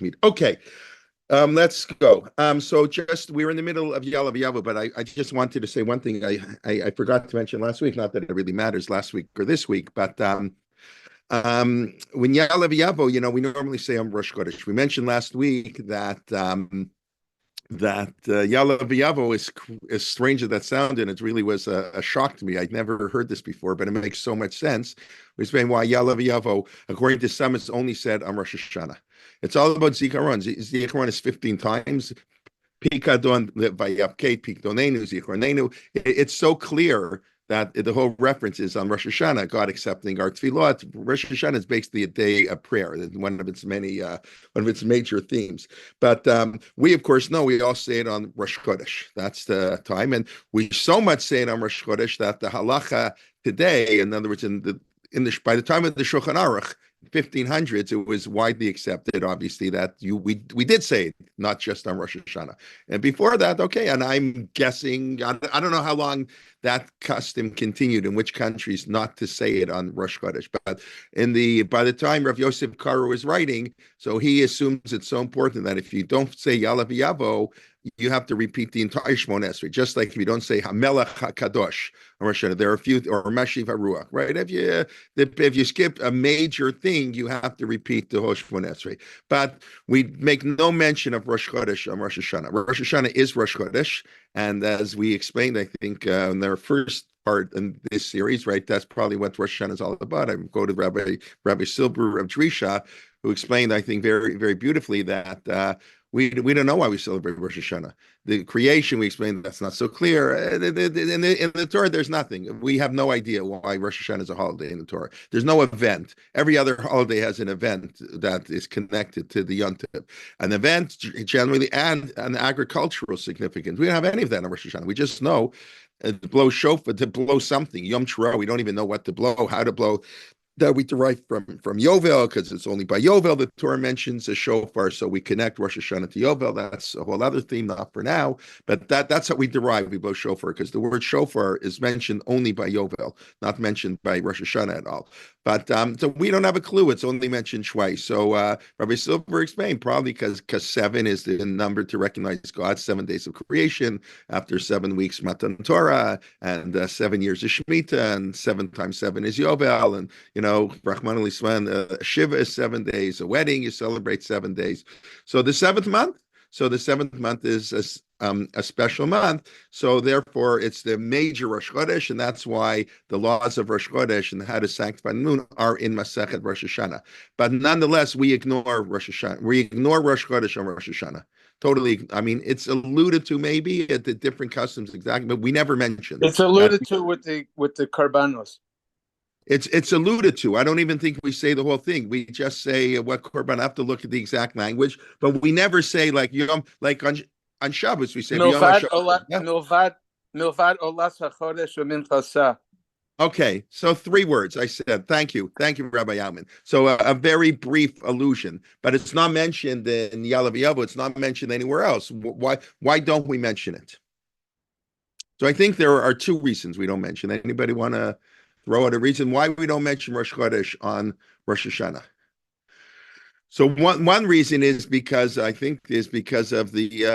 meat. Okay, let's go. So just we're in the middle of Yaale, but I just wanted to say one thing I forgot to mention last week. Not that it really matters last week or this week, but when Yaale, we normally say on Rosh Chodesh. We mentioned last week that Yaale is as strange as that sounded. It really was a shock to me. I'd never heard this before, but it makes so much sense. We explain why Yaale, according to some, it's only said on Rosh Hashanah. It's all about Zikaron. Zikaron is 15 times. Pikadon vayapket pikdonenu zichronenu. It's so clear that the whole reference is on Rosh Hashanah, God accepting our tefillah. Rosh Hashanah is basically a day of prayer, one of its major themes. But we, of course, know we all say it on Rosh Chodesh. That's the time, and we so much say it on Rosh Chodesh that the halacha today, in other words, by the time of the Shulchan Aruch, 1500s, it was widely accepted, obviously, that we did say it, not just on Rosh Hashanah. And before that, okay, and I'm guessing, I don't know how long that custom continued in which countries not to say it on Rosh Chodesh. But by the time Rav Yosef Karo was writing, so he assumes it's so important that if you don't say Yaale v'Yavo, you have to repeat the entire Shmona Esrei, just like if you don't say Hamelech HaKadosh or Rosh Hashanah, there are a few, or Mashiv HaRuach, right? If you skip a major thing, you have to repeat the whole Shmona Esrei. But we make no mention of Rosh Chodesh on Rosh Hashanah. Rosh Hashanah is Rosh Chodesh, and as we explained, I think in their first part in this series, right? That's probably what Rosh Hashanah is all about. I go to Rabbi Silber of Drisha, who explained, I think, very, very beautifully that we don't know why we celebrate Rosh Hashanah. The creation, we explained, that's not so clear. In the Torah, there's nothing. We have no idea why Rosh Hashanah is a holiday in the Torah. There's no event. Every other holiday has an event that is connected to the Yom Tov. An event generally and an agricultural significance. We don't have any of that on Rosh Hashanah. We just know to blow shofar, to blow something. Yom Teruah, we don't even know what to blow, how to blow. That we derive from Yovel, because it's only by Yovel the Torah mentions a shofar, so we connect Rosh Hashanah to Yovel. That's a whole other theme, not for now, but that's how we derive. We blow shofar, because the word shofar is mentioned only by Yovel, not mentioned by Rosh Hashanah at all. But so we don't have a clue. It's only mentioned twice. So Rabbi Silver explained, probably because 7 is the number to recognize God, 7 days of creation, after 7 weeks Matan Torah, and 7 years of Shemitah, and 7 times 7 is Yovel, and Rahman al Shiva is 7 days. A wedding, you celebrate 7 days. So the seventh month is a special month. So therefore, it's the major Rosh Chodesh, and that's why the laws of Rosh Chodesh and how to sanctify the moon are in Masechet Rosh Hashanah. But nonetheless, we ignore Rosh Hashanah. We ignore Rosh Chodesh on Rosh Hashanah. Totally. I mean, it's alluded to maybe at the different customs exactly, but we never mention. It's alluded to with the karbanos. It's alluded to. I don't even think we say the whole thing. We just say what korban. I have to look at the exact language, but we never say like on Shabbos we say milvad olas hachodesh u'minchasa. Okay, so 3 words I said. Thank you, Rabbi Yamin. So a very brief allusion, but it's not mentioned in Yaale. It's not mentioned anywhere else. Why don't we mention it? So I think there are 2 reasons we don't mention it. Anybody want to throw out a reason why we don't mention Rosh Chodesh on Rosh Hashanah? So one reason is because of the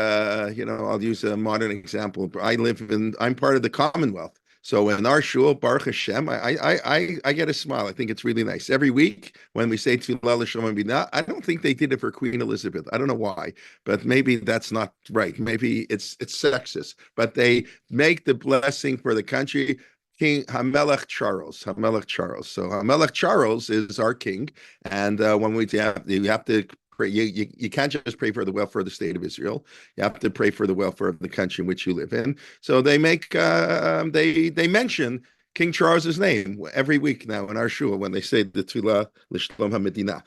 I'll use a modern example. I'm part of the Commonwealth. So in our shul, Baruch Hashem, I get a smile. I think it's really nice. Every week when we say Tefillah L'Shalom Binah, I don't think they did it for Queen Elizabeth. I don't know why, but maybe that's not right. Maybe it's sexist. But they make the blessing for the country. King Hamelech Charles. So Hamelech Charles is our king, and when you have to pray, you can't just pray for the welfare of the state of Israel. You have to pray for the welfare of the country in which you live in. So they make they mention King Charles's name every week now in our shul when they say the Tefillah L'Shalom HaMedina.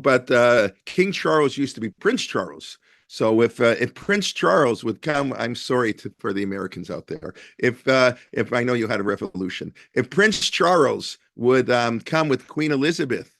But King Charles used to be Prince Charles. So if Prince Charles would come, I'm sorry for the Americans out there. If I know you had a revolution, if Prince Charles would come with Queen Elizabeth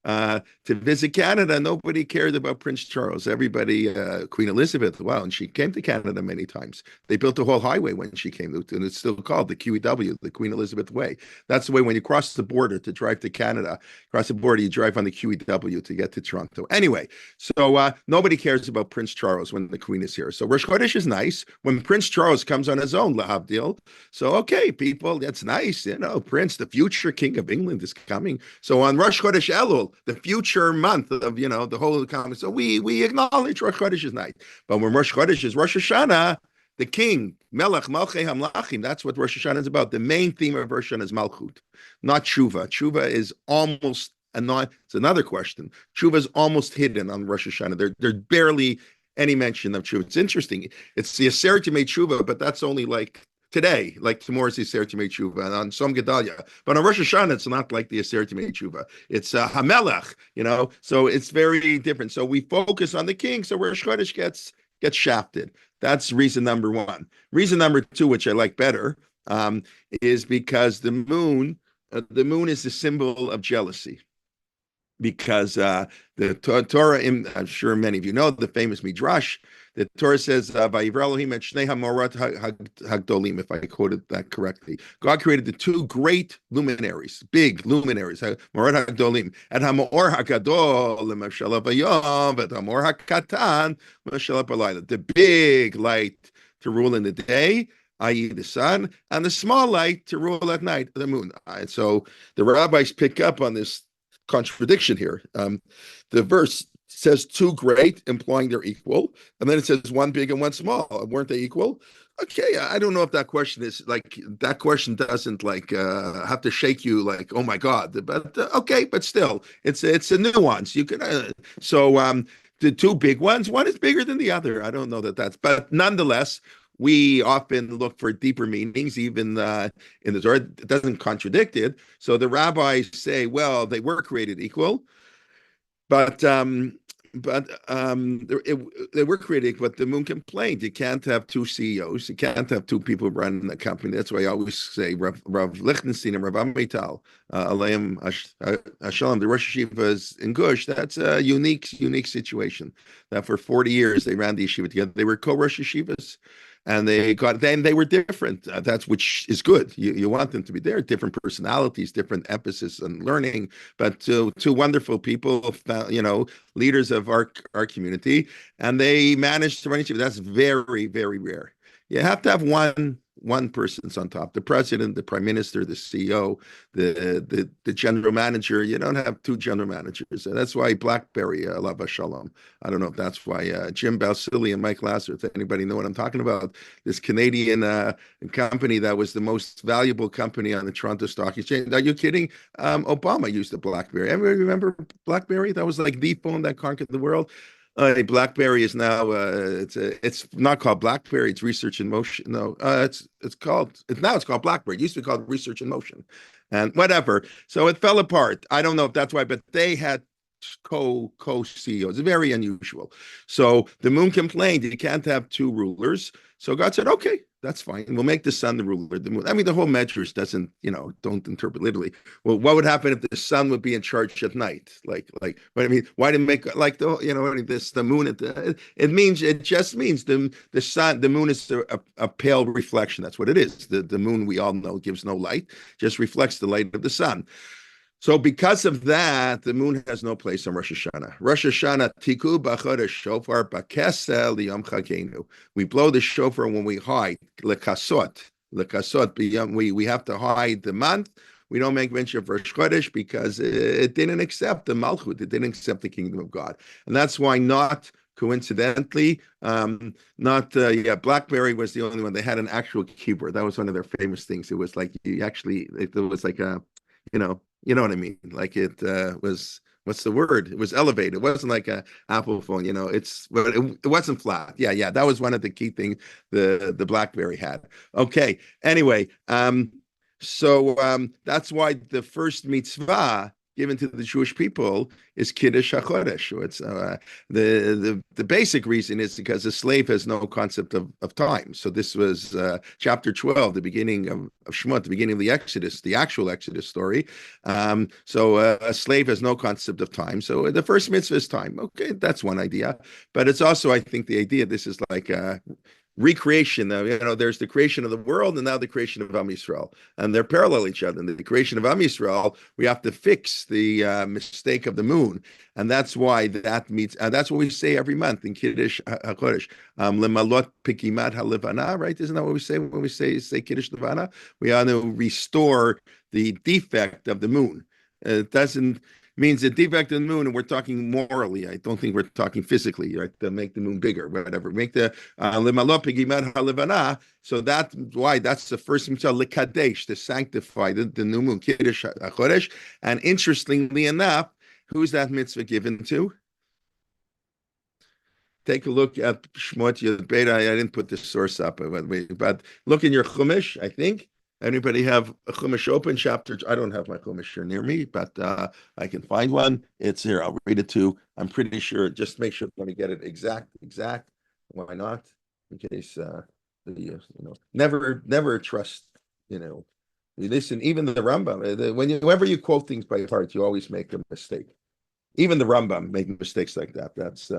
to visit Canada. Nobody cared about Prince Charles. Everybody, Queen Elizabeth, wow, and she came to Canada many times. They built a whole highway when she came, and it's still called the QEW, the Queen Elizabeth Way. That's the way when you cross the border to drive to Canada, cross the border, you drive on the QEW to get to Toronto. Anyway, so nobody cares about Prince Charles when the Queen is here. So Rosh Chodesh is nice. When Prince Charles comes on his own, lahavdil. So okay, people, that's nice. Prince, the future King of England, is coming. So on Rosh Chodesh Elul, the future month of the whole economy. So we acknowledge Rosh Chodesh night, but when Rosh Chodesh is Rosh Hashanah, the king, Melech Malchei Hamlachim, that's what Rosh Hashanah is about. The main theme of Rosh Hashanah is Malchut, not Tshuva. Tshuva is almost it's another question. Tshuva is almost hidden on Rosh Hashanah. There's barely any mention of Tshuva. It's interesting. It's the Aseret Yemei Tshuva, but that's only like today, like tomorrow's the Aseret Yemei Tshuva, and on Som Gedalia. But on Rosh Hashanah, it's not like the Aseret Yemei Tshuva. It's Hamelach, so it's very different. So we focus on the king, so Rosh Chodesh gets shafted. That's reason number one. Reason number two, which I like better, is because the moon is the symbol of jealousy. Because the Torah, I'm sure many of you know the famous Midrash. The Torah says, "Vayivra Elohim et shnei hamorat hagdolim." If I quoted that correctly, God created the two great luminaries, big luminaries, morat hagdolim, and hamor hagadol lemavshalav hayom, and hamor hakatan lemavshalav halayla. The big light to rule in the day, i.e., the sun, and the small light to rule at night, the moon. And so the rabbis pick up on this contradiction here. The verse says two great, implying they're equal, and then it says one big and one small. Weren't they equal? Okay, I don't know if that question is like that question doesn't like have to shake you like, oh my God, but okay, but still, it's a nuance. You can the two big ones, one is bigger than the other. I don't know but nonetheless, we often look for deeper meanings, even in the Torah. It doesn't contradict it. So the rabbis say, well, they were created equal, but they were created, but the moon complained. You can't have two CEOs. You can't have two people running the company. That's why I always say Rav Lichtenstein and Rav Amital, Aleim Hashalom, the Rosh Yeshivas in Gush. That's a unique situation. That for 40 years they ran the yeshiva together. They were co-Rosh Yeshivas. And they were different. That's which is good. You want them to be there. Different personalities, different emphasis on learning, but two wonderful people, leaders of our community, and they managed to run each other. That's very, very rare. You have to have one person's on top: the president, the prime minister, the CEO, the general manager. You don't have two general managers. And that's why BlackBerry, Alav Shalom. I don't know if that's why Jim Balsillie and Mike Lasser, if anybody know what I'm talking about, this Canadian company that was the most valuable company on the Toronto Stock Exchange. Are you kidding? Obama used a BlackBerry. Everybody remember BlackBerry? That was like the phone that conquered the world. BlackBerry is now it's not called BlackBerry. It's Research in Motion. No, it's called BlackBerry. It used to be called Research in Motion, and whatever. So it fell apart. I don't know if that's why, but they had co-CEOs. Very unusual. So the moon complained you can't have two rulers. So God said, okay, that's fine. We'll make the sun the ruler. The moon. I mean, the whole measures doesn't, don't interpret literally. Well, what would happen if the sun would be in charge at night? Like, what I mean, why didn't make like the, the moon at it just means the sun, the moon is a pale reflection. That's what it is. The moon, we all know, gives no light, just reflects the light of the sun. So because of that, the moon has no place on Rosh Hashanah. Rosh Hashanah, tiku b'chodesh shofar b'kesel liyom chagenu. We blow the shofar when we hide, lekasot. We have to hide the month. We don't make mention of Rosh Chodesh because it didn't accept the Malchut. It didn't accept the kingdom of God. And that's why not coincidentally, BlackBerry was the only one. They had an actual keyboard. That was one of their famous things. It was like it was like a, you know what I mean? Like it was, what's the word? It was elevated. It wasn't like a Apple phone, but it wasn't flat. Yeah. That was one of the key things the BlackBerry had. Okay. Anyway, so that's why the first mitzvah, given to the Jewish people is Kiddush HaChodesh. It's the basic reason is because a slave has no concept of time. So this was chapter 12, the beginning of Shemot, the beginning of the Exodus, the actual Exodus story. So a slave has no concept of time. So the first mitzvah is time. Okay, that's one idea. But it's also, I think, the idea this is like recreation. There's the creation of the world and now the creation of Am Yisrael, and they're parallel each other. In the creation of Am Yisrael, we have to fix the mistake of the moon, and that's why that meets. And that's what we say every month in Kiddush HaKodesh, lemalot pikimat halivana. Right? Isn't that what we say when we say Kiddush Levana? We ought to restore the defect of the moon. It doesn't means the defect of the moon, and we're talking morally. I don't think we're talking physically, right? To make the moon bigger, whatever. Make the so that's why that's the first mitzvah, lekadesh, to sanctify the new moon, Kiddush HaChodesh. And interestingly enough, who's that mitzvah given to? Take a look at Shmot Yud Beta. I didn't put the source up, but look in your Chumash, I think. Anybody have a Chumash open chapter? I don't have my Chumash here near me, but I can find one. It's here. I'll read it too. I'm pretty sure. Just make sure. Let me get it exact. Why not? In case never trust. Listen. Even the Rambam. Whenever you quote things by heart, you always make a mistake. Even the Rambam making mistakes like that. That's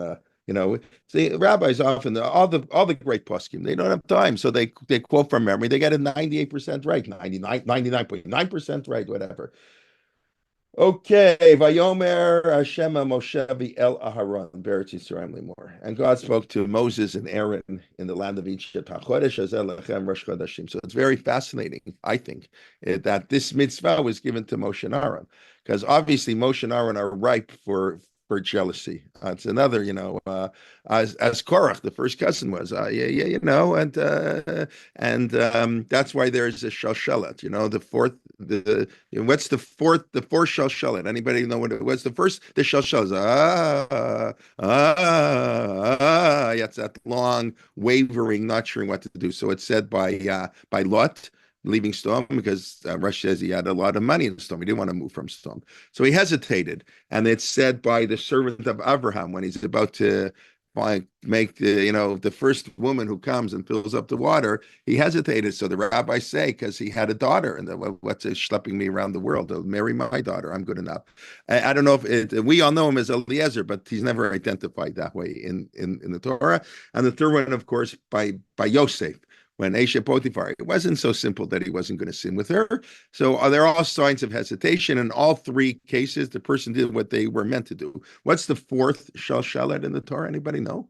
see, rabbis often all the great poskim, they don't have time, so they quote from memory. They get it 98% right, 99.9% right, whatever. Okay, Vayomer Hashem Moshe El Aharon Beretz Yisrael Limor, and God spoke to Moses and Aaron in the land of Egypt. HaChodesh Hazel Lechem Rosh Chodeshim. So it's very fascinating, I think, that this mitzvah was given to Moshe and Aaron, because obviously Moshe and Aaron are ripe for jealousy. It's another, as Korach, the first cousin, was, and that's why there's a shalshelet. What's the fourth shalshelet? Anybody know what it was? The first, the shalshelet. It's that long wavering, not sure what to do. So it's said by Lot, leaving Sodom, because Rosh says he had a lot of money in Sodom. He didn't want to move from Sodom. So he hesitated. And it's said by the servant of Abraham when he's about to make the first woman who comes and fills up the water, he hesitated. So the rabbis say, because he had a daughter, and what's schlepping me around the world? I'll marry my daughter. I'm good enough. I don't know if we all know him as Eliezer, but he's never identified that way in the Torah. And the third one, of course, by Yosef. When Eshe Potiphar, it wasn't so simple that he wasn't going to sin with her. So there are all signs of hesitation. In all three cases, the person did what they were meant to do. What's the fourth shalshelet in the Torah? Anybody know?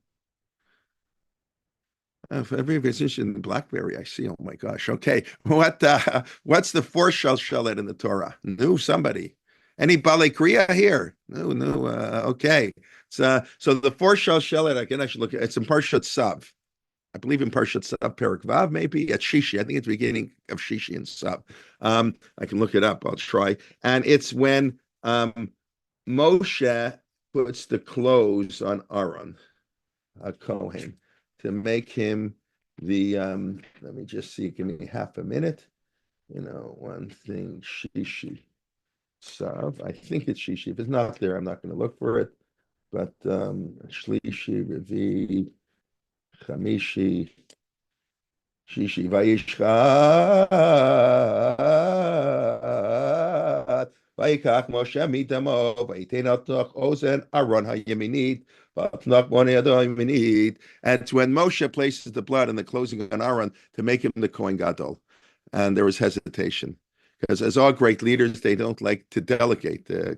Everybody's interested in BlackBerry, I see. Oh my gosh. Okay. What's the fourth shalshelet in the Torah? No, somebody. Any Balei Kriya here? No. Okay. So the fourth shalshelet, I should look at it's in Parshat Tzav. I believe in Parshat Tzav, Perek Vav, maybe at Shishi. I think it's the beginning of Shishi and Tzav. I can look it up. I'll try. And it's when Moshe puts the clothes on Aaron, a Kohen, to make him the. Let me just see. Give me half a minute. One thing. Shishi, Tzav. I think it's Shishi. If it's not there, I'm not going to look for it. But Shlishi, Revi. Chamishi, Shishi, Vayishchat, Vayikach Moshe mitamo, Vayitein atoch ozen Aaron hayeminit, Vapnach bone yado hayeminit. And it's when Moshe places the blood and the closing on Aaron to make him the Kohen Gadol, and there was hesitation. Because as all great leaders, they don't like to delegate. The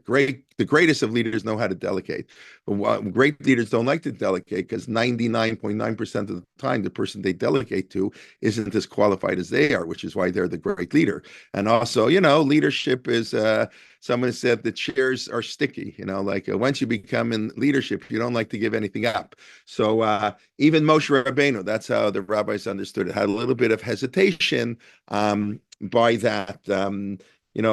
greatest of leaders know how to delegate. But great leaders don't like to delegate because 99.9% of the time, the person they delegate to isn't as qualified as they are, which is why they're the great leader. And also, leadership is, someone said the chairs are sticky. Once you become in leadership, you don't like to give anything up. So even Moshe Rabbeinu, that's how the rabbis understood it, had a little bit of hesitation by that,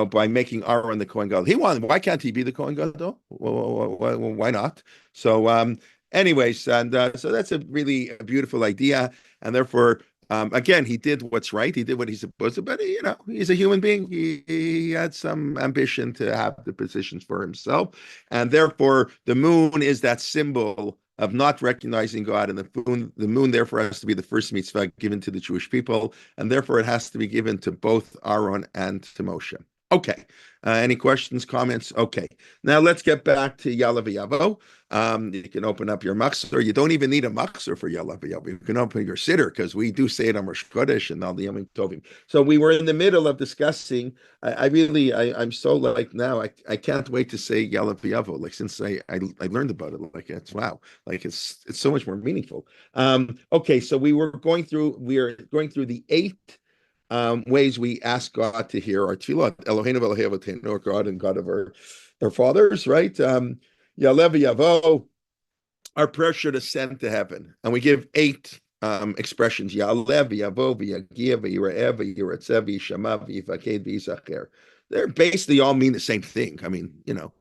by making Aaron the Kohen Gadol. Why can't he be the Kohen Gadol? Why not? So anyways, and so that's a really beautiful idea. And therefore, Again, he did what's right. He did what he's supposed to, but he's a human being. He had some ambition to have the positions for himself, and therefore the moon is that symbol of not recognizing God, and the moon therefore has to be the first mitzvah given to the Jewish people, and therefore it has to be given to both Aaron and to Moshe. Okay. Any questions, comments? Okay. Now let's get back to Yaale v'Yavo. You can open up your Machzor. You don't even need a Machzor for Yaale v'Yavo. You can open your Siddur because we do say it on Rosh Chodesh and all the Yomim Tovim. So we were in the middle of discussing. I'm so like now. I can't wait to say Yaale v'Yavo. Like since I learned about it, like it's wow. Like it's so much more meaningful. Okay, so we are going through the 8 ways we ask God to hear our tefillah. Eloheinu v'Elohei Avotenu, our God and God of our fathers, right? Yaale v'Yavo, our prayer should ascend to heaven. And we give 8 expressions. Yaale v'Yavo v'Yagia v'Yira'eh v'Yiratzeh v'Yishama v'Yivaked v'Yizacher. They're basically all mean the same thing. I mean,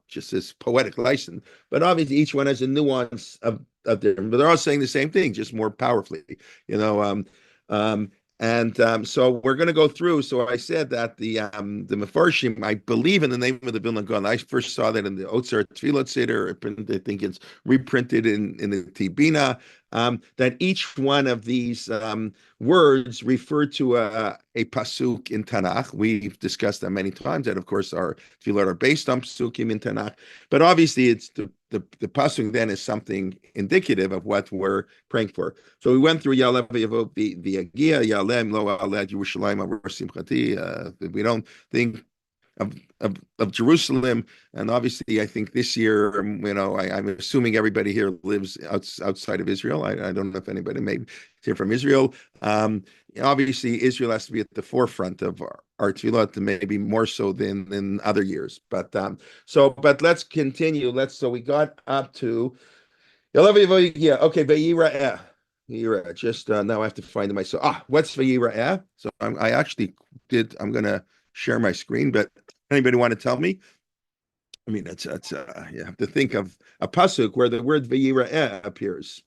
just this poetic license. But obviously each one has a nuance of different, but they're all saying the same thing, just more powerfully. So we're going to go through. So I said that the Mefarshim, I believe in the name of the Vilna Gaon. I first saw that in the Otzar Tefillah Seder. I think it's reprinted in the Tibina. That each one of these words refer to a pasuk in Tanakh. We've discussed that many times. That of course our tefillot are based on pasukim in Tanakh. But obviously it's the pasuk then is something indicative of what we're praying for. So we went through Yaale v'Yavo v'Yagia, Yaale lo aled Yerushalayim avar simchati. We don't think of Jerusalem, and obviously I think this year, I'm assuming everybody here lives outside of Israel. I don't know if anybody may here from Israel. Obviously Israel has to be at the forefront of our tefillah, maybe more so than other years. But let's continue. So we got up to okay, Vayira'eh. Just now I have to find it myself. What's Vayira'eh? So I actually did. I'm gonna share my screen, but anybody want to tell me? I mean, you have to think of a pasuk where the word Vayira'eh appears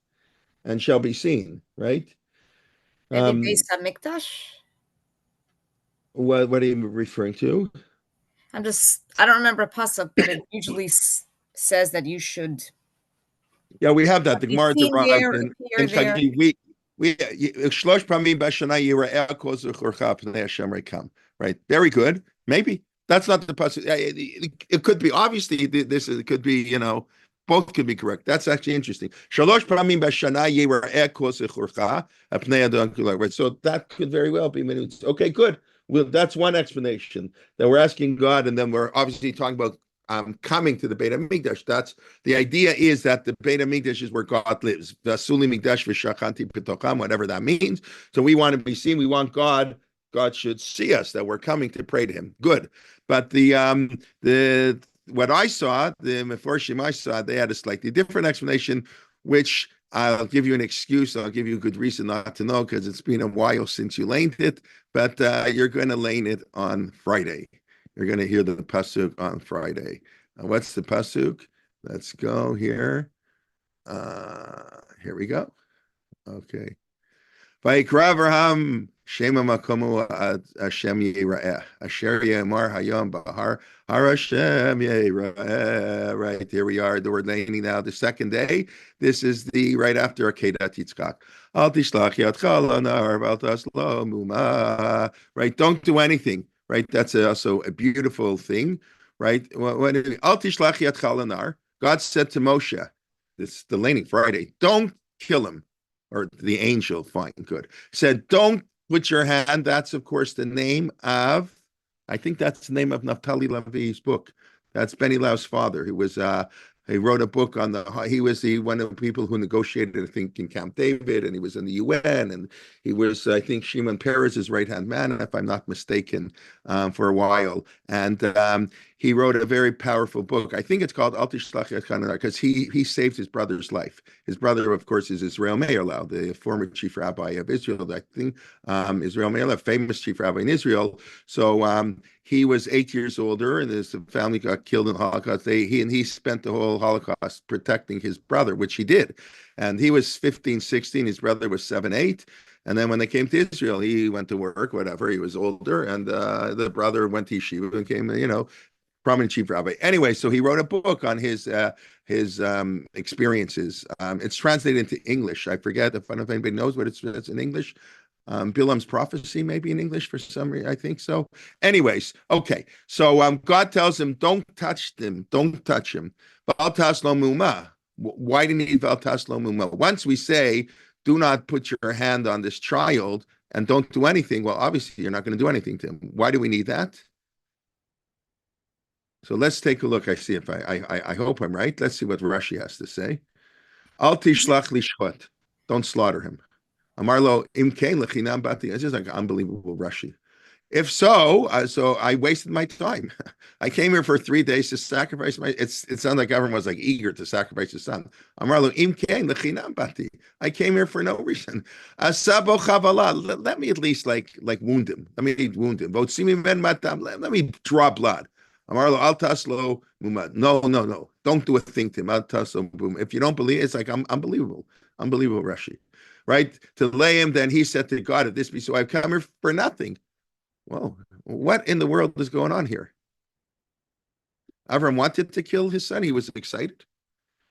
and shall be seen, right? Maybe Beis HaMikdash? What are you referring to? I don't remember a pasuk, but it usually says that you should. Yeah, we have that. The Gemara derived in Chagi. We shlosh pamim b'shana yira'eh kol zuchorcha p'nei Hashem rekam. Right. Very good. Maybe that's not the pasuk. It could be. Obviously, it could be. Both could be correct. That's actually interesting. Shalosh pamim b'shana yira'eh kol zuchorcha p'nei Adon kulai. Right. So that could very well be. Okay. Good. Well, that's one explanation that we're asking God, and then we're obviously talking about coming to the Beit HaMikdash. That's the idea, is that the Beit HaMikdash is where God lives. Vasuli Mikdash v'shachanti b'tocham, whatever that means. So we want to be seen. We want God should see us, that we're coming to pray to him. Good. But what I saw, the Mefarshim I saw, they had a slightly different explanation, which I'll give you an excuse. I'll give you a good reason not to know, because it's been a while since you laned it, but you're going to lane it on Friday. You're going to hear the pasuk on Friday. What's the pasuk? Let's go here. Here we go. Okay. Vayikra Avraham Shema Makomu Hashem Yira'eh Asher Yemar Hayom Bahar Har Hashem Yira'eh. Right, here we are. The word laning now. The second day. This is the right after Akedat Yitzchak. Al Tishlach Yadcha Lanar Al Taslo Muma. Right, don't do anything. Right, that's also a beautiful thing. Right, when Al Tishlach Yadcha Lanar, God said to Moshe, this the laning Friday, don't kill him. Or the angel, fine, good. Said, don't put your hand. That's, of course, the name of, I think that's the name of Naftali Levi's book. That's Benny Lau's father, who was, he wrote a book on he was one of the people who negotiated, I think, in Camp David, and he was in the UN, and he was, I think, Shimon Peres's right-hand man, if I'm not mistaken, for a while. And he wrote a very powerful book. I think it's called Al Tishlach Yadcha, because he saved his brother's life. His brother, of course, is Israel Meir Lau, the former chief rabbi of Israel. I think Israel Meir Lau, famous chief rabbi in Israel. So he was 8 years older, and his family got killed in the Holocaust. He spent the whole Holocaust protecting his brother, which he did. And he was 15, 16. His brother was 7, 8. And then when they came to Israel, he went to work, whatever. He was older, and the brother went to yeshiva and became, prominent chief rabbi. Anyway, so he wrote a book on his experiences. It's translated into English. I forget if anybody knows what it's in English. Bilam's prophecy, maybe in English for some reason, I think so. Anyways, okay. So God tells him, don't touch them, don't touch him. Valtas lo muma. Why do you need valtas lo muma? Once we say, do not put your hand on this child and don't do anything, well, obviously you're not going to do anything to him. Why do we need that? So let's take a look. I see if I hope I'm right. Let's see what Rashi has to say. Al tishlach lishchot. Don't slaughter him. Amarlo imkein lechinam bati. It's just like unbelievable Rashi. If so, so I wasted my time. I came here for 3 days to sacrifice my. It sounded like everyone was like eager to sacrifice his son. Amarlo imkein lechinam bati. I came here for no reason. Sabo chavala. Let me at least like wound him. Let me wound him. Votzimi ben matam. Let me draw blood. Amarlo al taslo mumad. No. Don't do a thing to him. Al taslo boom. If you don't believe, it's like unbelievable, Rashi, right? To lay him, then he said to God, "If this be so, I've come here for nothing." Well, what in the world is going on here? Avram wanted to kill his son. He was excited.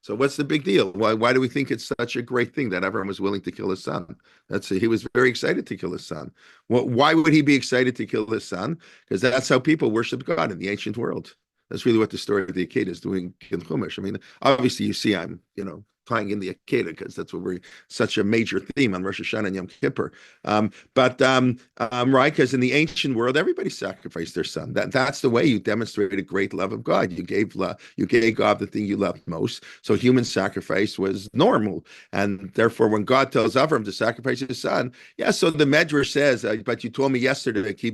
So what's the big deal? Why do we think it's such a great thing that Avram was willing to kill his son? He was very excited to kill his son. Well, why would he be excited to kill his son? Because that's how people worship God in the ancient world. That's really what the story of the Akedah is doing in Chumash. I mean, obviously you see I'm, tying in the Akedah because that's what we're such a major theme on Rosh Hashana and Yom Kippur. Right, because in the ancient world, everybody sacrificed their son. That's the way you demonstrated great love of God. You gave God the thing you loved most. So human sacrifice was normal, and therefore, when God tells Avram to sacrifice his son, so the Medrash says, "But you told me yesterday that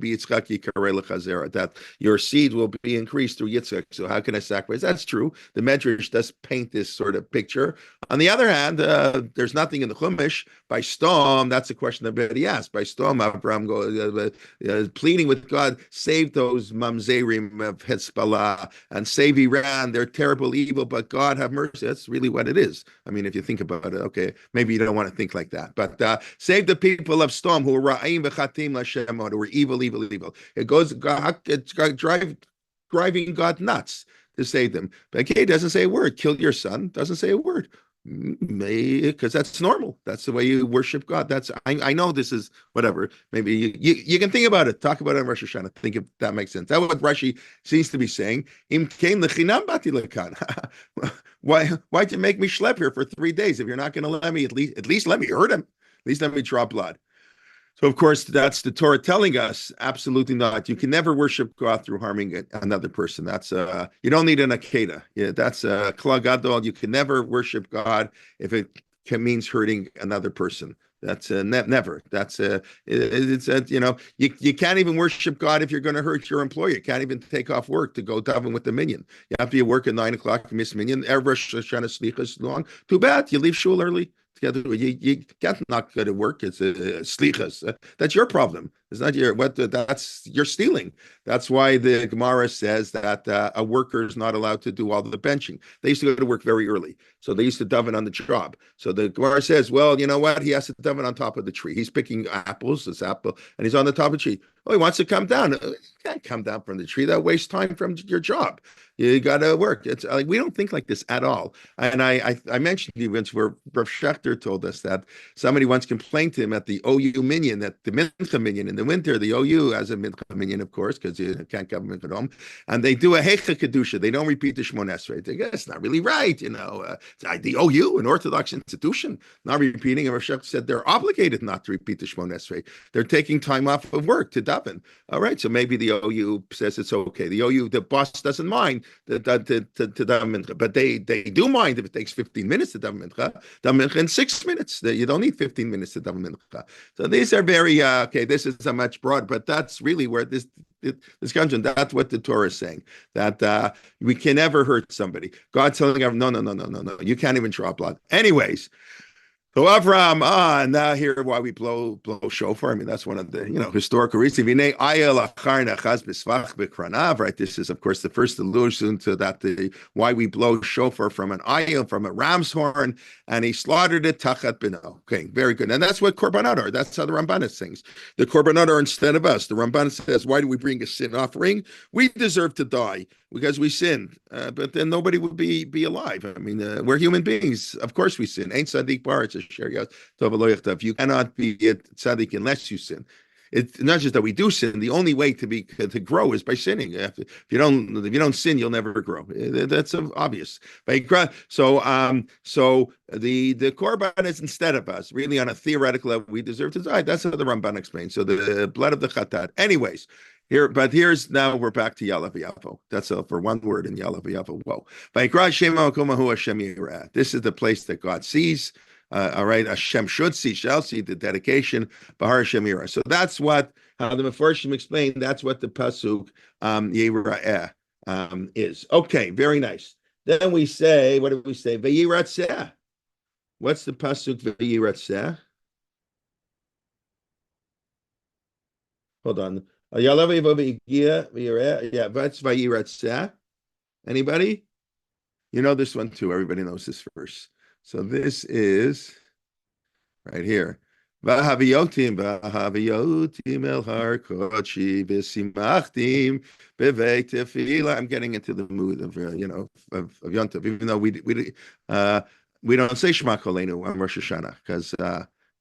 your seed will be increased through Yitzchak. So how can I sacrifice?" That's true. The Medrash does paint this sort of picture. On the other hand, there's nothing in the Chumash. By storm, that's a question that everybody asked. By storm, Abraham goes pleading with God, save those mamzerim of Hezbollah and save Iran. They're terrible evil, but God have mercy. That's really what it is. I mean, if you think about it, okay, maybe you don't want to think like that. But save the people of storm who are ra'im v'chatim l'Hashem, who are evil. It goes, it's driving God nuts to save them. But okay, it doesn't say a word. Kill your son. Doesn't say a word. Because that's normal. That's the way you worship God. I know this is whatever. Maybe you can think about it. Talk about it on Rosh Hashana. Think if that makes sense. That's what Rashi seems to be saying. Why'd you make me schlep here for 3 days if you're not going to let me at least let me hurt him? At least let me draw blood. So, of course, that's the Torah telling us, absolutely not. You can never worship God through harming another person. That's you don't need an Akedah. That's a Kla Gadol. You can never worship God if it means hurting another person. That's never. That's you can't even worship God if you're going to hurt your employer. You can't even take off work to go daven with the minyan. You have to work at 9 o'clock, miss minyan. Rosh Hashana slichas long. Too bad you leave shul early. Together, you got not go to work. It's slichas. That's your problem. It's not that's you're stealing. That's why the Gemara says that a worker is not allowed to do all the benching. They used to go to work very early, so they used to daven on the job. So the Gemara says, well, you know what? He has to daven on top of the tree. He's picking apples, this apple, and he's on the top of the tree. Oh, he wants to come down. You can't come down from the tree. That wastes time from your job. You got to work. It's like we don't think like this at all. And I mentioned to you once where Rav Schechter told us that somebody once complained to him at the OU minyan, at the Mincha minyan in the winter. The OU has a Mincha minyan, of course, because you can't come at home. And they do a Hecha Kedusha. They don't repeat the Shmon Esrei. They go, it's not really right, the OU, an Orthodox institution, not repeating. And Rav Schechter said they're obligated not to repeat the Shmon Esrei. They're taking time off of work to daven. All right, so maybe the OU says it's okay. The OU, the boss doesn't mind to daven mincha, but they do mind if it takes 15 minutes to daven mincha in 6 minutes. You don't need 15 minutes to daven mincha. So these are very this is a much broad, but that's really where this comes in. That's what the Torah is saying, that we can never hurt somebody. God's telling us, no, you can't even draw blood. Anyways, So Avram, and now here why we blow shofar. I mean, that's one of the historical reasons. Right. This is, of course, the first allusion to that why we blow shofar from an ayil, from a ram's horn, and he slaughtered it tachat bino. Okay, very good. And that's what korbanot are. That's how the Ramban sings. The korbanot are instead of us. The Ramban says, why do we bring a sin offering? We deserve to die because we sinned, but then nobody would be alive. I mean, we're human beings. Of course we sin. Ain't tzaddik bar. It's a sheriat tov aloyachtav. You cannot be a tzaddik unless you sin. It's not just that we do sin. The only way to grow is by sinning. If you don't sin, you'll never grow. That's obvious. So the korban is instead of us. Really, on a theoretical level, we deserve to die. That's how the Ramban explains. So the blood of the chatat. Anyways. Here's now we're back to Yaale v'yavo. That's for one word in Yaale v'yavo. Whoa. This is the place that God sees. All right, Hashem shall see the dedication. Bahar Shemira. So that's how the Mefarshim explain. That's what the pasuk Yira'eh is. Okay, very nice. Then we say, what do we say? V'yiratzeh. What's the pasuk V'yiratzeh? Hold on. Yeah, that's Vayiratzeh. Anybody? You know this one too. Everybody knows this verse. So this is right here. Vahaviyotim el har kodeshi v'simachtim bevei tefillah. I'm getting into the mood of of Yom Tov, even though we don't say Shema Koleinu on Rosh Hashana because.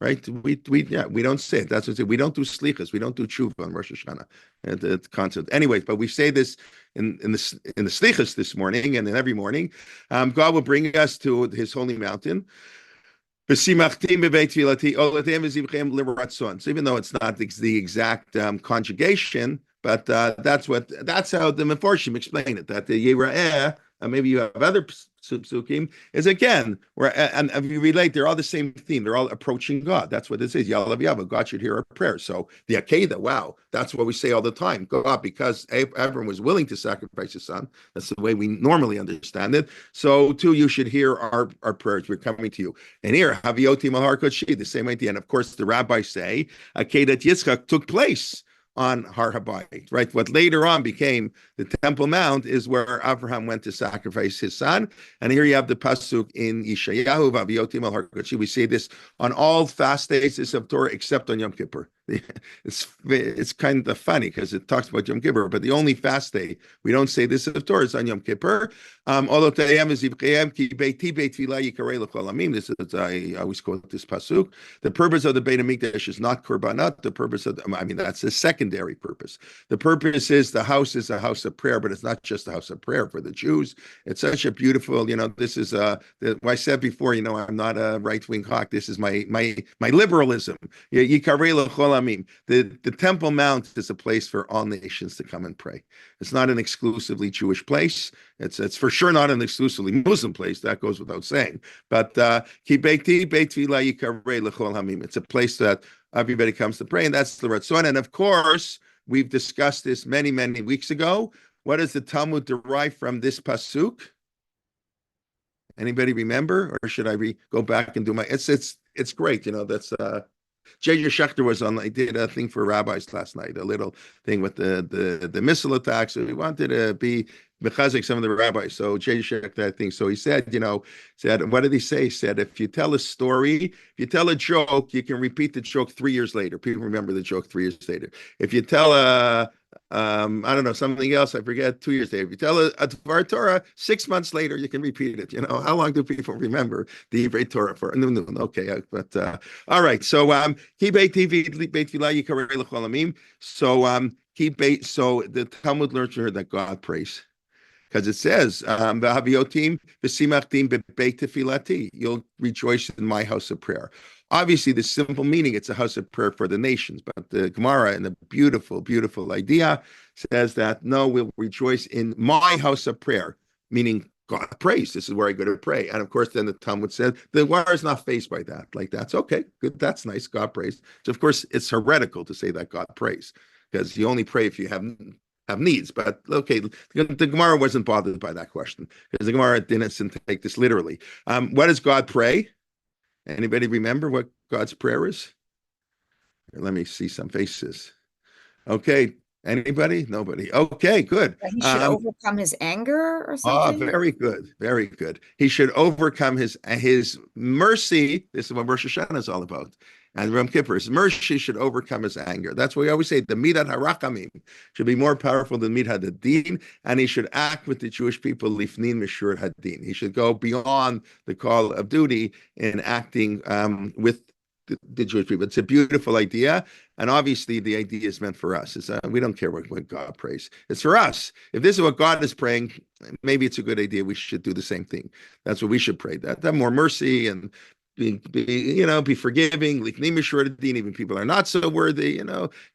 Right? We don't say it. That's what we don't do slichas. We don't do tshuva on Rosh Hashana. The concept. Anyways, but we say this in the slichas this morning and then every morning. God will bring us to His holy mountain. So even though it's not the exact conjugation, but that's how the Mefarshim explain it. That the Yira'eh, maybe you have other psukim, is again, and if you relate, they're all the same theme. They're all approaching God. That's what it says. Yaale v'yavo. God should hear our prayers. So the Akedah, wow, that's what we say all the time. God, because Abraham was willing to sacrifice his son. That's the way we normally understand it. So too, you should hear our prayers. We're coming to you. And here, Haviyoti Mahar Kodeshi, the same idea. And of course, the rabbis say Akedat Yitzchak took place on Har Habayit, right? What later on became the Temple Mount is where Abraham went to sacrifice his son. And here you have the pasuk in Yeshayahu, Vaviyotim al Har Kodeshi. We say this on all fast days of Torah except on Yom Kippur. It's kind of funny because it talks about Yom Kippur, but the only fast day we don't say this of Torah is on Yom Kippur. Although this is, I always quote this pasuk. The purpose of the Beit HaMikdash is not korbanot. The purpose of that's a secondary purpose. The purpose is the house is a house of prayer, but it's not just a house of prayer for the Jews. It's such a beautiful, this is I said before, I'm not a right-wing hawk. This is my liberalism. The Temple Mount is a place for all nations to come and pray. It's not an exclusively Jewish place. It's for sure not an exclusively Muslim place. That goes without saying. But it's a place that everybody comes to pray, and that's the Ratzon. And of course, we've discussed this many, many weeks ago. What does the Talmud derive from this pasuk? Anybody remember, or should I go back and do my? It's great. That's. J.J. Schechter was on. I did a thing for rabbis last night, a little thing with the missile attacks. So we wanted to be mechazik some of the rabbis. So J.J. Schechter, I think. So he said, what did he say? He said, if you tell a story, if you tell a joke, you can repeat the joke 3 years later. People remember the joke 3 years later. If you tell I don't know, something else, I forget, 2 years later. If you tell a Dvar Torah, 6 months later, you can repeat it. How long do people remember the Beit Torah for? No, okay, but all right. So so the Talmud learns here that God prays. Because it says, you'll rejoice in my house of prayer. Obviously, the simple meaning, it's a house of prayer for the nations. But the Gemara, and the beautiful, beautiful idea, says that, no, we'll rejoice in my house of prayer, meaning God prays. This is where I go to pray. And of course, then the Talmud said, the Gemara is not faced by that. Like, that's okay, good, that's nice, God prays. So, of course, it's heretical to say that God prays, because you only pray if you have needs. But okay, the Gemara wasn't bothered by that question, because the Gemara didn't take this literally. What does God pray? Anybody remember what God's prayer is? Let me see some faces. Okay. Anybody? Nobody. Okay, good. He should overcome his anger or something. Very good. Very good. He should overcome his mercy. This is what Rosh Hashana is all about. And Yom Kippur, his mercy should overcome his anger. That's what we always say. The midat harakamim should be more powerful than midat hadin, and he should act with the Jewish people lifnin mishur hadin. He should go beyond the call of duty in acting with the Jewish people. It's a beautiful idea. And obviously, the idea is meant for us. We don't care what God prays. It's for us. If this is what God is praying, maybe it's a good idea. We should do the same thing. That's what we should pray. That more mercy and be forgiving. Even people are not so worthy.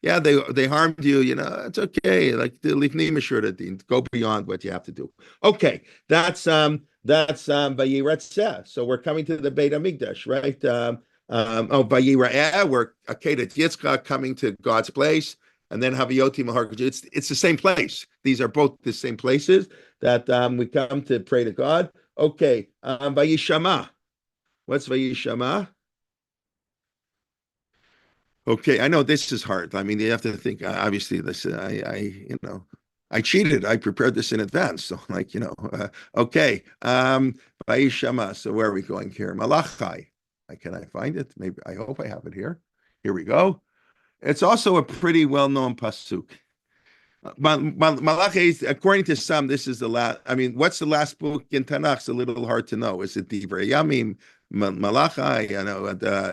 Yeah, they harmed you. It's okay. Like the go beyond what you have to do. Okay, that's Vayiratzeh. So we're coming to the Beit Hamikdash, right? Vayira'eh, we're Akedat Yitzchak coming to God's place, and then Haviyoti Mahar. It's the same place. These are both the same places that we come to pray to God. Okay, Vayishama. What's Vayishama? Okay, I know this is hard. I mean, you have to think. Obviously, this I cheated. I prepared this in advance. So, okay, Vayishama. So where are we going here? Malachai. Can I find it? Maybe I hope I have it here. Here we go. It's also a pretty well-known pasuk. Malachi, according to some, this is the last. I mean, what's the last book in Tanakh? It's a little hard to know. Is it Divrei Yamim, Malachi,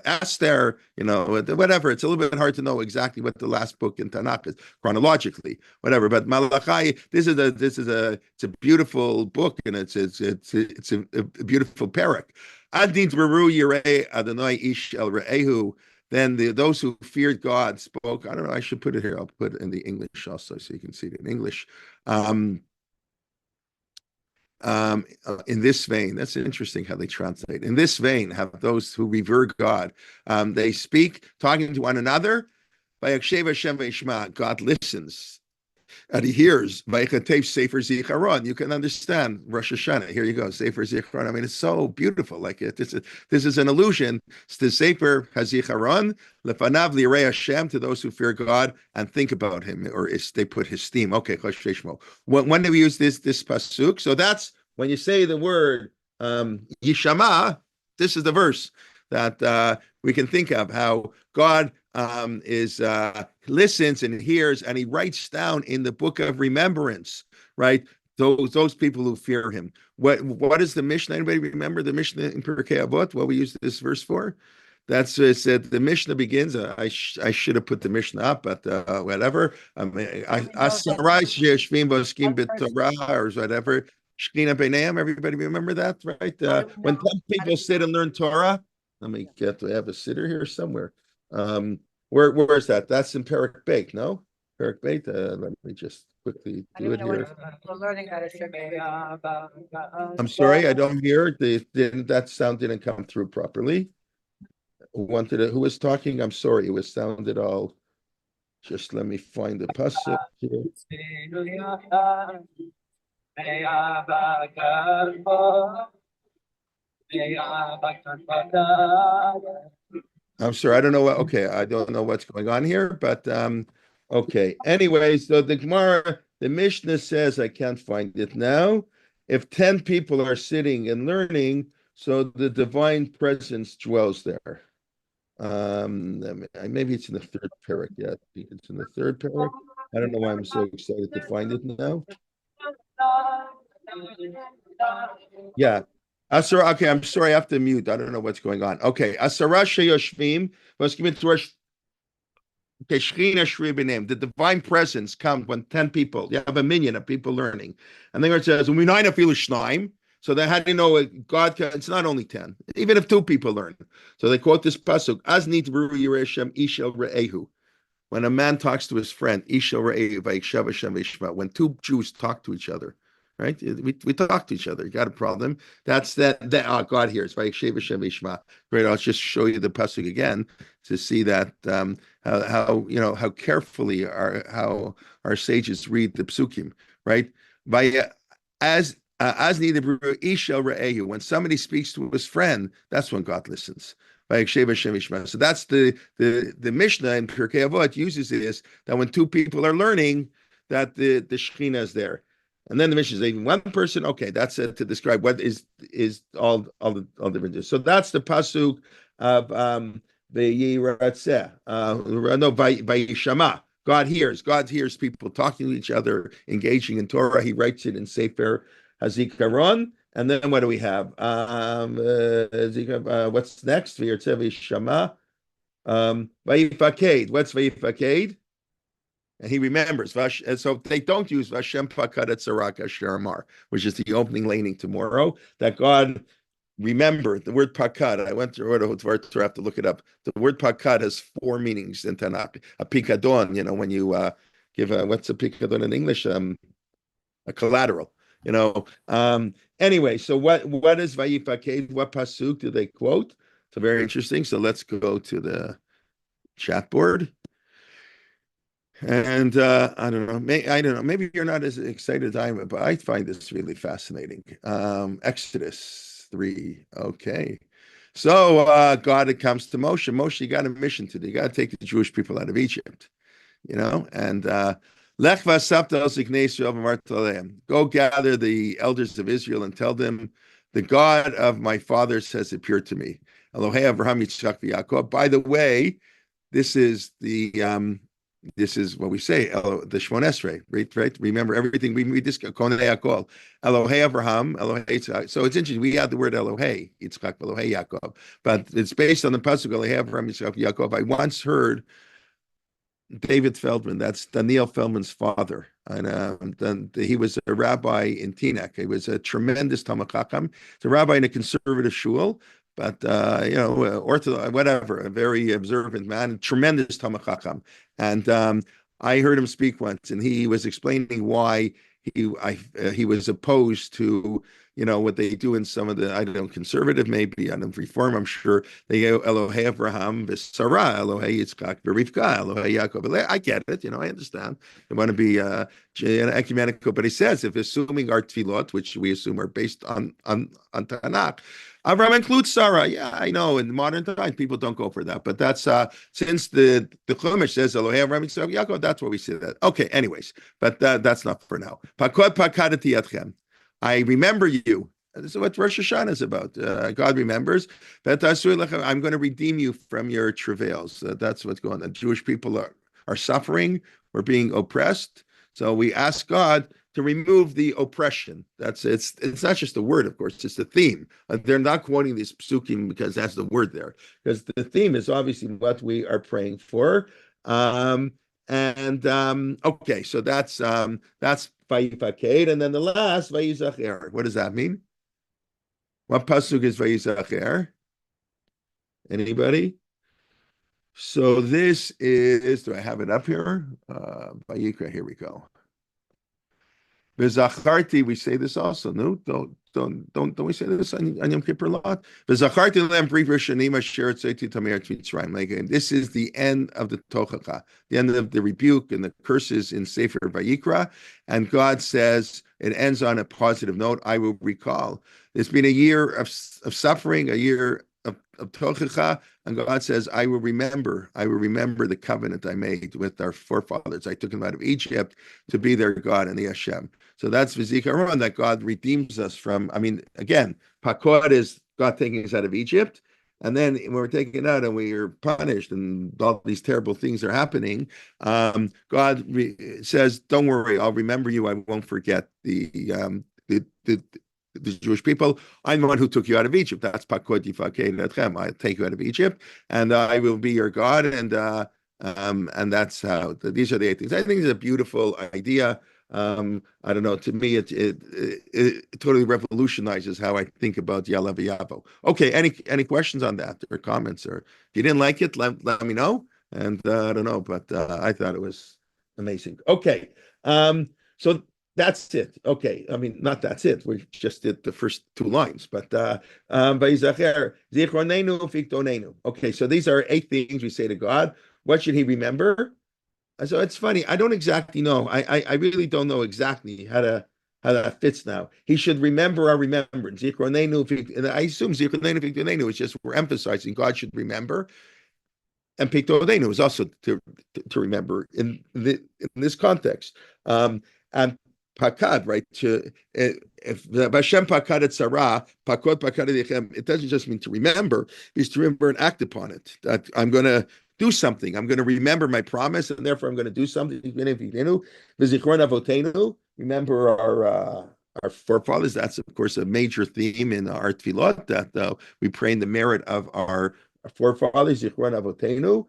Esther, whatever? It's a little bit hard to know exactly what the last book in Tanakh is chronologically, whatever. But Malachi, it's a beautiful book, and it's a beautiful parak. Adin Baru Yirei Adonai Ish El Re'ehu. Then those who feared God spoke. I don't know. I should put it here. I'll put it in the English also, so you can see it in English. In this vein, that's interesting how they translate. In this vein, have those who revere God. They speak, talking to one another. God listens. And he hears Sefer Zicharon. You can understand Rosh Hashana. Here you go, Sefer Zicharon. I mean, it's so beautiful. Like this is an allusion to Sefer HaZicharon, Lefanav Lirei Hashem, to those who fear God and think about Him, or they put His theme. Okay, when do we use this pasuk? So that's when you say the word Yishama. This is the verse that we can think of how God listens and hears, and He writes down in the book of remembrance, right? Those people who fear Him. What is the Mishnah? Anybody remember the Mishnah in Pirkei Avot? What we use this verse for? That's said. The Mishnah begins. I should have put the Mishnah up, but whatever. Asarai sheyeshvim b'oskim b'torah or whatever. Shkina b'neim. Everybody remember that, right? When 10 people sit and learn Torah. Let me get. I have a sitter here somewhere. Where is that? That's in Perak Beit, no? Perak Beit. Let me just quickly do it here. We're learning how to ship. I'm sorry, I don't hear that sound didn't come through properly. Who was talking? I'm sorry, it was sounded all. Just let me find the pasuk here. I'm sorry, I don't know I don't know what's going on here, but okay. Anyway, so the Gemara, the Mishnah says, I can't find it now. If 10 people are sitting and learning, so the divine presence dwells there. Maybe it's in the third parak. Yeah, it's in the third parak. I don't know why I'm so excited to find it now. Yeah. Asara, okay, I'm sorry, I have to mute. I don't know what's going on. Okay, Asara Sheyoshvim, the divine presence comes when 10 people, you have a minyan of people learning. And then it says, so they had to know God can, it's not only 10, even if 2 people learn. So they quote this pasuk, Aznit V'ru Yirei Ishel Re'ehu. When a man talks to his friend, Ishel Re'ehu V'yikshav Hashem V'yishma, when 2 Jews talk to each other. Right, we talk to each other. You got a problem? That's that. God hears. Right, great. I'll just show you the pasuk again to see that how carefully our sages read the psukim. Right, as As needed, when somebody speaks to his friend, that's when God listens. So that's the Mishnah in Pirkei Avot uses this, that when two people are learning, that the Shekhinah is there. And then the Mishnah is even one person. Okay, that's it to describe what is all different. So that's the pasuk of V'yiratzeh. No, V'yishama. God hears people talking to each other, engaging in Torah. He writes it in Sefer Hazikaron. And then what do we have? What's next? V'yiratzeh v'yishama. V'yifaked. What's v'yifaked? And he remembers. And so they don't use Vashem Pakad et Saraka Sharmar, which is the opening laning tomorrow, that God remembered. The word Pakad, I went through it, I have to look it up. The word Pakad has 4 meanings in Tanakh. A pikadon, when you give what's a pikadon in English? A collateral, Anyway, so what is Vayifaked? What pasuk do they quote? So very interesting. So let's go to the chat board. And I don't know. Maybe you're not as excited as I am, but I find this really fascinating. Exodus 3. Okay. So God, it comes to Moshe. Moshe, you got a mission to do. You got to take the Jewish people out of Egypt. And Lech v'asapta el ziknei Yisrael v'amarta lehem. Go gather the elders of Israel and tell them, the God of my fathers has appeared to me. Elohei Avraham, Yitzchak, v'Yaakov. By the way, this is what we say, the Shmon Esrei, right? Remember everything we discuss. Konei Yaakov, Elohei Avraham, Elohei Yitzchak. So it's interesting. We have the word Elohei, Yitzchak, Elohei Yaakov, but it's based on the pasuk Elohei Avraham, Yitzchak, Yaakov. I once heard David Feldman, that's Daniel Feldman's father, and he was a rabbi in Teaneck. He was a tremendous Talmid Chacham. He's a rabbi in a conservative shul, but Orthodox, whatever, a very observant man, tremendous Talmid Chacham. And I heard him speak once, and he was explaining why he was opposed to what they do in some of the, I don't know, conservative, maybe, I don't know, reform, I'm sure. They go Elohei Avraham v'Sarah, Elohei Yitzchak v'Rivka, Elohei Yaakov. I get it, I understand. They want to be ecumenical, but he says, if assuming our tefillot, which we assume are based on Tanakh, Avraham includes Sarah. Yeah, I know. In modern times, people don't go for that. But that's since the Chumash says Elohei Avraham Yitzchak Yaakov, that's what we say that. Okay, anyways, but that's not for now. Pakod pakadati atchem. I remember you. This is what Rosh Hashana is about. God remembers. I'm going to redeem you from your travails. That's what's going on. The Jewish people are suffering. We're being oppressed. So we ask God to remove the oppression. It's not just the word, of course, it's the theme. They're not quoting these psukim because that's the word there. Because the theme is obviously what we are praying for. Okay, so that's Vayifaked, and then the last Vayizacher. What does that mean? What pasuk is Vayizacher? Anybody? So this is. Do I have it up here? Vayikra. Here we go. V'zacharti, we say this also. No, don't we say this on Yom Kippur a lot? V'zacharti lem bri v'shanim asher tzayiti tamir mitzrayim. Like this is the end of the tochacha, the end of the rebuke and the curses in Sefer Vayikra, and God says it ends on a positive note. I will recall. There's been a year of suffering, a year of tochacha, and God says, I will remember the covenant I made with our forefathers. I took them out of Egypt to be their God and the Hashem. So that's v'zikaron, that God redeems us from. Again, pakod is God taking us out of Egypt, and then when we're taken out and we are punished and all these terrible things are happening, God says, don't worry, I'll remember you. I won't forget the Jewish people. I'm the one who took you out of Egypt. That's pakod yifaked etchem. I take you out of Egypt, and I will be your God. And that's how. These are the 8 things. I think it's a beautiful idea. I don't know. To me, it totally revolutionizes how I think about Yaale v'Yavo. Okay. Any questions on that or comments? Or if you didn't like it, let me know. And I don't know, but I thought it was amazing. Okay. So that's it. Okay. Not that's it. We just did the first 2 lines, but okay. So these are 8 things we say to God. What should he remember? So it's funny. I don't exactly know. I really don't know exactly how how that fits now. He should remember our remembrance. Zikronenu, and I assume Zikronenu is just we're emphasizing God should remember, and Piktodenu is also to remember in this context. And Pakad, right? If Hashem Pakad et Sarah, Pakod Pakad et it doesn't just mean to remember, it means to remember and act upon it. That I'm going to do something. I'm going to remember my promise, and therefore I'm going to do something. Remember our forefathers. That's of course a major theme in our tefillot, that we pray in the merit of our forefathers. Zichron Avotenu.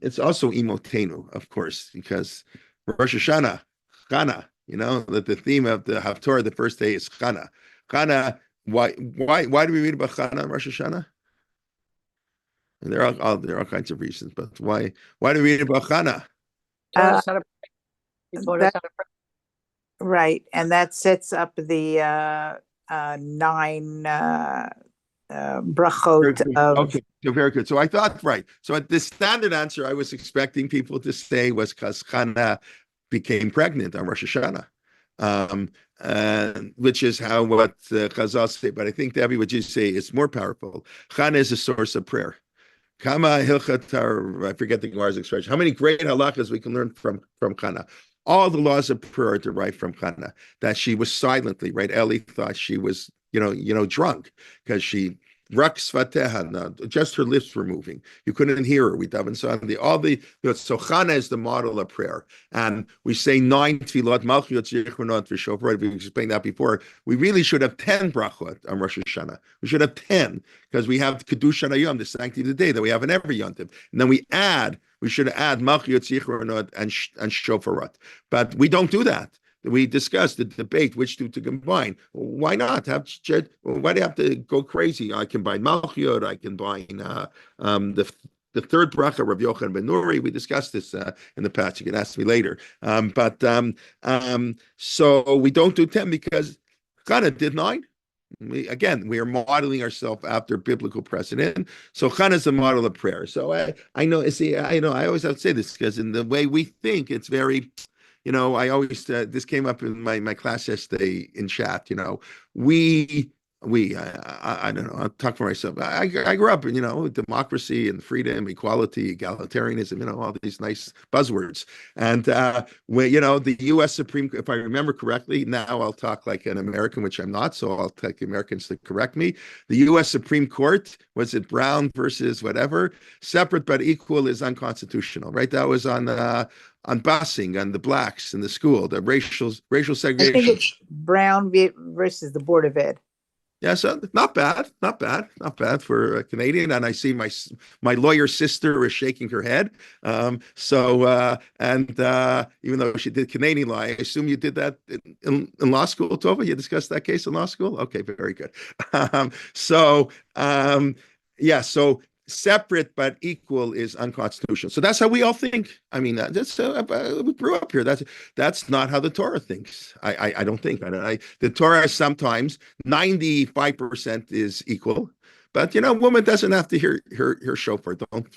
It's also Imotenu, of course, because Rosh Hashana, Chana. That the theme of the Haftorah, the first day, is Chana. Chana. Why do we read about Chana and Rosh Hashana? And there are all kinds of reasons, but why do we read about Chana? Right, and that sets up the 9 brachot of. Okay, so very good. So I thought right. So the standard answer I was expecting people to say was because Chana became pregnant on Rosh Hashanah, which is what Chazal say. But I think, Debbie, what you say is more powerful. Chana is a source of prayer. Kama hilchatar, I forget the Gemara's expression. How many great halachas we can learn from Chana? All the laws of prayer are derived from Chana. That she was silently, right? Eli thought she was, drunk because she Raks Vateha, just her lips were moving. You couldn't hear her. We daven suddenly. So Chana is the model of prayer. And we say 9 tefillot, Malchiot, Zichronot, V'Shofar. We've explained that before. We really should have 10 brachot on Rosh Hashanah. We should have 10 because we have Kedusha Hayom, the sanctity of the day that we have in every yontiv. And then we should add Malchiot, Zichronot, and Shofarot. But we don't do that. We discussed the debate which two to combine. Why not? Why do you have to go crazy? I combine Malchiot, I combine the third bracha, Rav Yochanan ben Nuri. We discussed this in the past. You can ask me later. So we don't do 10 because Chana did 9. We are modeling ourselves after biblical precedent. So Chana is a model of prayer. So I know. I always have to say this because in the way we think, it's very. I always this came up in my class yesterday in chat. I don't know. I'll talk for myself. I grew up in democracy and freedom, equality, egalitarianism. All these nice buzzwords. And the U.S. Supreme, if I remember correctly, now I'll talk like an American, which I'm not. So I'll take Americans to correct me. The U.S. Supreme Court, was it Brown versus whatever? Separate but equal is unconstitutional, right? That was on busing, on the blacks in the school, the racial segregation. I think it's Brown versus the Board of Ed. Yeah, so not bad for a Canadian. And I see my lawyer sister is shaking her head. Even though she did Canadian law, I assume you did that in law school, Tova? You discussed that case in law school? Okay, very good. So separate but equal is unconstitutional. So that's how we all think. I mean, we grew up here. That's not how the Torah thinks. I don't think. The Torah sometimes 95% is equal, but woman doesn't have to hear shofar. Don't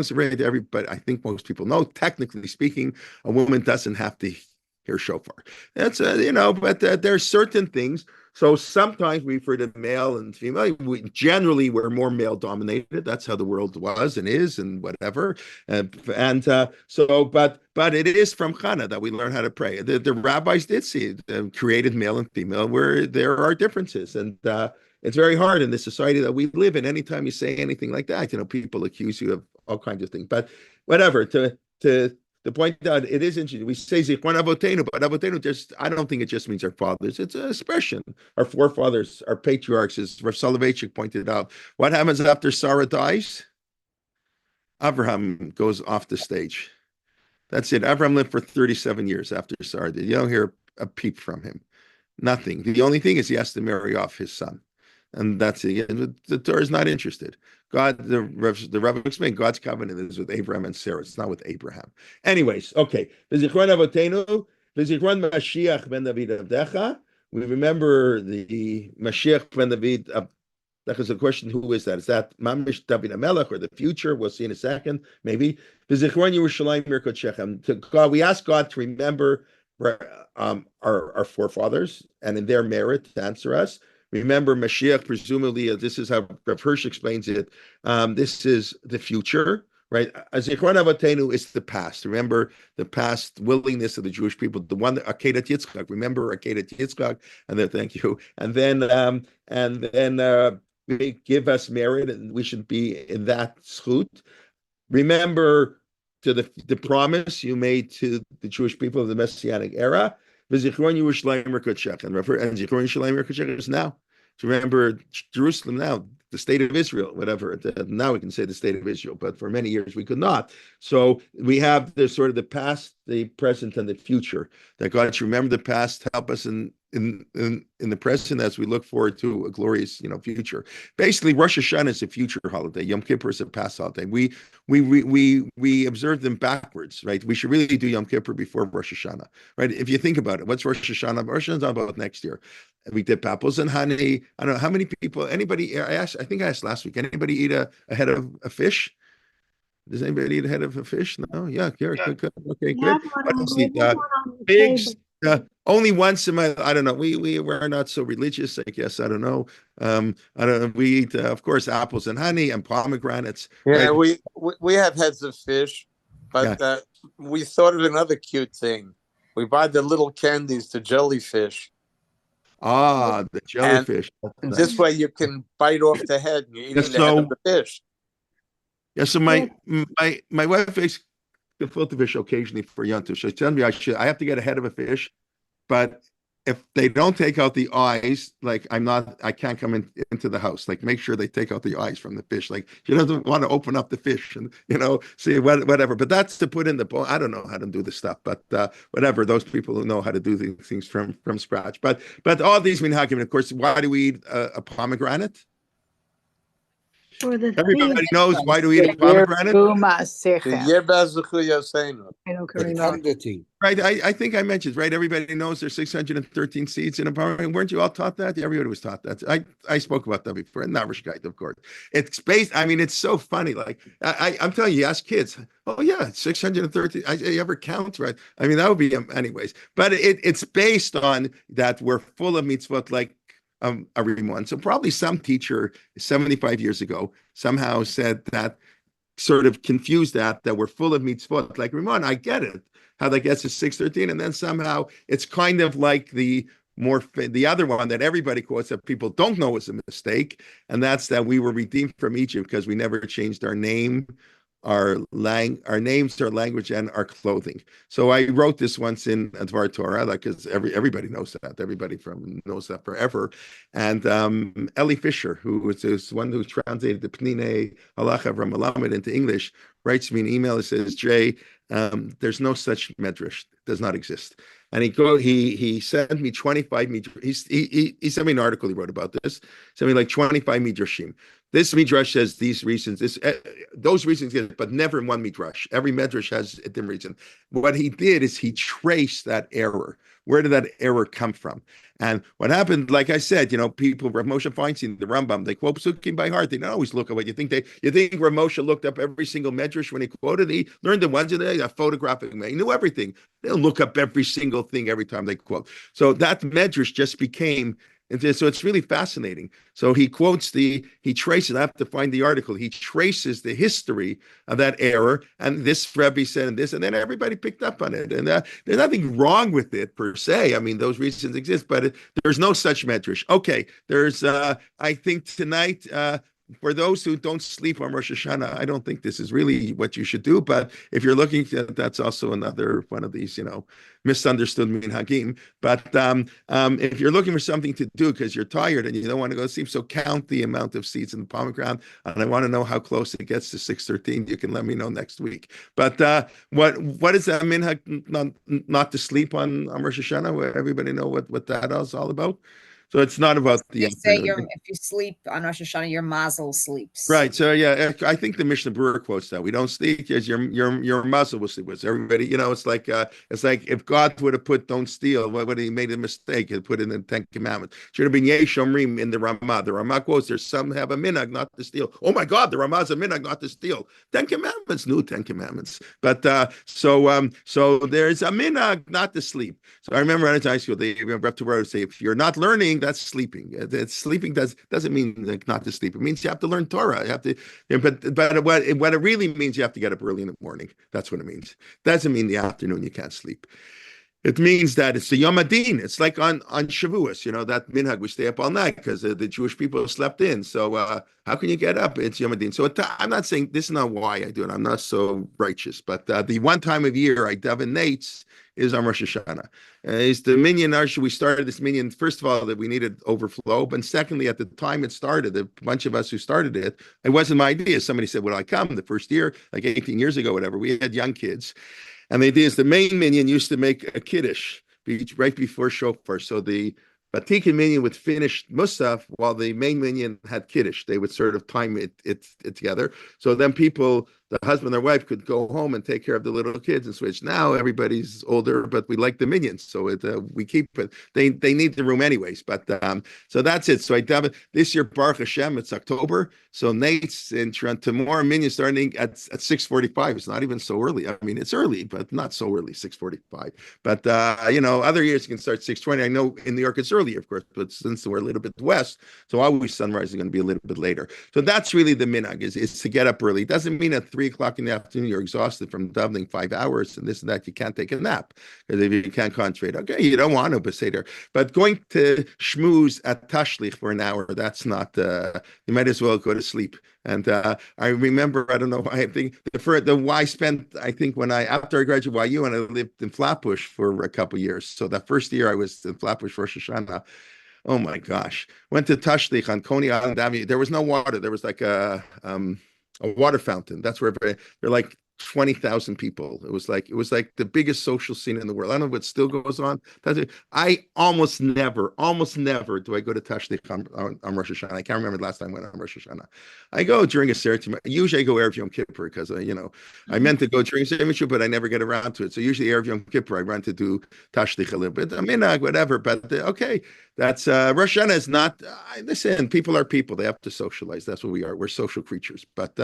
say to everybody. I think most people know, technically speaking, a woman doesn't have to hear shofar. That's but there's certain things. So sometimes we refer to male and female. We're more male dominated. That's how the world was and is and whatever. But it is from Chana that we learn how to pray. The rabbis did see it, created male and female where there are differences. And it's very hard in the society that we live in. Anytime you say anything like that, people accuse you of all kinds of things. But whatever, to point out, it is interesting. We say Zichron Avotenu, but Avotenu I don't think it just means our fathers. It's an expression. Our forefathers, our patriarchs, as Rav Soloveitchik pointed out. What happens after Sarah dies? Abraham goes off the stage. That's it. Abraham lived for 37 years after Sarah did. You don't hear a peep from him. Nothing. The only thing is he has to marry off his son. And that's it. The Torah is not interested. The Rabbi explained God's covenant is with Abraham and Sarah. It's not with Abraham. Anyways, okay. V'zichron Avotenu, v'zichron Mashiach ben David Avdecha. We remember the Mashiach ben David. That was a question. Who is that? Is that Mamish David HaMelech or the future? We'll see in a second. Maybe. V'zichron Yerushalayim Mirkot Shechem. God, we ask God to remember our forefathers and in their merit to answer us. Remember, Mashiach, presumably, this is how Rav Hirsch explains it. This is the future, right? Zichron Avotenu is the past. Remember the past willingness of the Jewish people, the one Akedat Yitzchak. Remember Akedat Yitzchak, and then thank you. And then they give us merit, and we should be in that zchut. Remember to the promise you made to the Jewish people of the Messianic era. V'zichron Yerushalayim Rikutshech, and Zichron Yerushalayim Rikutshech is now. To remember Jerusalem now, the state of Israel, whatever. Now we can say the state of Israel, but for many years we could not. So we have the sort of the past, the present, and the future. That God should remember the past, help us in the present as we look forward to a glorious, future. Basically, Rosh Hashana is a future holiday. Yom Kippur is a past holiday. We observe them backwards, right? We should really do Yom Kippur before Rosh Hashana, right? If you think about it, what's Rosh Hashana? Rosh Hashanah is about next year. We dip apples and honey. I don't know how many people. Anybody? I think I asked last week. Anybody eat a head of a fish? Does anybody eat a head of a fish? No. Yeah. Good. Okay. Good. What else eat? Pigs. Only once in my. I don't know. We're not so religious. I guess I don't know. I don't know. We eat, of course, apples and honey and pomegranates. Yeah, right? we have heads of fish, but we thought of another cute thing. We buy the little candies, the jellyfish. The jellyfish. And this way you can bite off the head and you're eating the head of the fish. Yeah, so my wife makes gefilte fish occasionally for Yontif. So she tells me I have to get a head of a fish, but if they don't take out the eyes, like I can't come into the house. Like make sure they take out the eyes from the fish. Like she doesn't want to open up the fish and see whatever. But that's to put in the bone. I don't know how to do the stuff, but whatever. Those people who know how to do these things from scratch. But all these minhagim, of course. Why do we eat a pomegranate? Everybody knows why do we eat a pomegranate? Right, I think I mentioned, right? Everybody knows there's 613 seeds in a pomegranate. Weren't you all taught that? Everybody was taught that. I spoke about that before, and Navrishkeit, of course. It's based, it's so funny. Like, I'm telling you, ask kids, oh yeah, 613, you ever count, right? That would be, anyways. But it's based on that we're full of mitzvot, like, a Rimon. So probably some teacher 75 years ago somehow said that, sort of confused that we're full of mitzvot. Like Rimon, I get it, how that gets to 613, and then somehow it's kind of like the other one that everybody quotes that people don't know is a mistake, and that's that we were redeemed from Egypt because we never changed our name, our names, our language, and our clothing. So I wrote this once in Dvar Torah, like, because everybody knows that. Everybody knows that forever. And Eli Fisher, who was this one who translated the Pnine Halacha from Malamed into English, writes me an email that says, Jay, there's no such medrash. It does not exist. And he sent me 25 midrash. He sent me an article he wrote about this. Sent me like 25 midrashim. This midrash says these reasons, those reasons, but never in one midrash. Every midrash has a different reason. What he did is he traced that error. Where did that error come from? And what happened, like I said, people, Rav Moshe Feinstein, the Rambam, they quote Psukim by heart. They don't always look at what you think. You think Rav Moshe looked up every single medrash when he quoted? He learned the ones that a photographic man. He knew everything. They don't look up every single thing every time they quote. So that medrash just became. So it's really fascinating. So he traces, I have to find the article, he traces the history of that error, and this Rabbi said this, and then everybody picked up on it. And there's nothing wrong with it per se. Those reasons exist, but there's no such medrash. Okay, there's, I think tonight, for those who don't sleep on Rosh Hashanah, I don't think this is really what you should do. But if you're looking, that's also another one of these, misunderstood minhagim. But if you're looking for something to do because you're tired and you don't want to go to sleep, so count the amount of seeds in the pomegranate. And I want to know how close it gets to 613. You can let me know next week. But what is that minhag not to sleep on Rosh Hashanah? Where everybody know what that is all about? So it's not about the They say afternoon. if you sleep on Rosh Hashanah, your mazel sleeps. Right. So yeah, I think the Mishnah Berurah quotes that we don't sleep as your muscle will sleep with everybody. It's like if God would have put don't steal, what would he made a mistake and put in the Ten Commandments? Should have been Yesh Omrim in the Ramah. The Ramah quotes there's some have a minhag not to steal. Oh my God, the Ramah is a minhag not to steal. Ten Commandments, new Ten Commandments. But so there's a minhag not to sleep. So I remember in high school they up to where I would say if you're not learning, that's sleeping. It's sleeping doesn't mean like not to sleep. It means you have to learn Torah. You have to, but what it really means, you have to get up early in the morning. That's what it means. Doesn't mean the afternoon you can't sleep. It means that it's the Yom Adin. It's like on Shavuos, that minhag, we stay up all night because the Jewish people slept in. So how can you get up? It's Yom Adin. So I'm not saying this is not why I do it. I'm not so righteous. But the one time of year I daven nates is on Rosh Hashanah. It's the minyan. We started this minyan, first of all, that we needed overflow. But secondly, at the time it started, a bunch of us who started it wasn't my idea. Somebody said, "Will I come?" The first year, like 18 years ago, whatever, we had young kids. And the idea is the main minyan used to make a kiddush right before shofar. So the Vatikin minyan would finish Musaf while the main minyan had kiddush. They would sort of time it together. So then people, the husband or wife, could go home and take care of the little kids and switch. Now everybody's older, but we like the minions, so we keep it. They need the room anyways. But so that's it. So I daven this year, Baruch Hashem, it's October. So Nate's in tomorrow minion starting at 6:45. It's not even so early. I mean, it's early, but not so early, 6:45. But other years you can start 6:20. I know in New York it's earlier, of course, but since we're a little bit west, so always sunrise is going to be a little bit later. So that's really the minhag is to get up early. It doesn't mean at 3:00 in the afternoon you're exhausted from davening 5 hours and this and that. You can't take a nap because if you can't concentrate, okay, you don't want to Beseder. But going to schmooze at Tashlich for an hour, that's not. You might as well go to sleep. And I remember, I don't know why, I think I spent, I think after I graduated YU and I lived in Flatbush for a couple of years. So that first year I was in Flatbush for Rosh Hashanah. Oh my gosh. Went to Tashlich on Coney Island Avenue. There was no water. There was like a water fountain. That's where they're like 20,000 people. It was like the biggest social scene in the world. I don't know what still goes on. I almost never do I go to Tashlich on Rosh Hashanah. I can't remember the last time I went on Rosh Hashanah. I go during a ceremony. Usually I go Erev Yom Kippur because I meant to go during ceremony, but I never get around to it. So usually Erev Yom Kippur I run to do Tashlich a little bit. I mean, whatever. But okay, that's Rosh Hashanah is not. Listen, people are people. They have to socialize. That's what we are. We're social creatures. But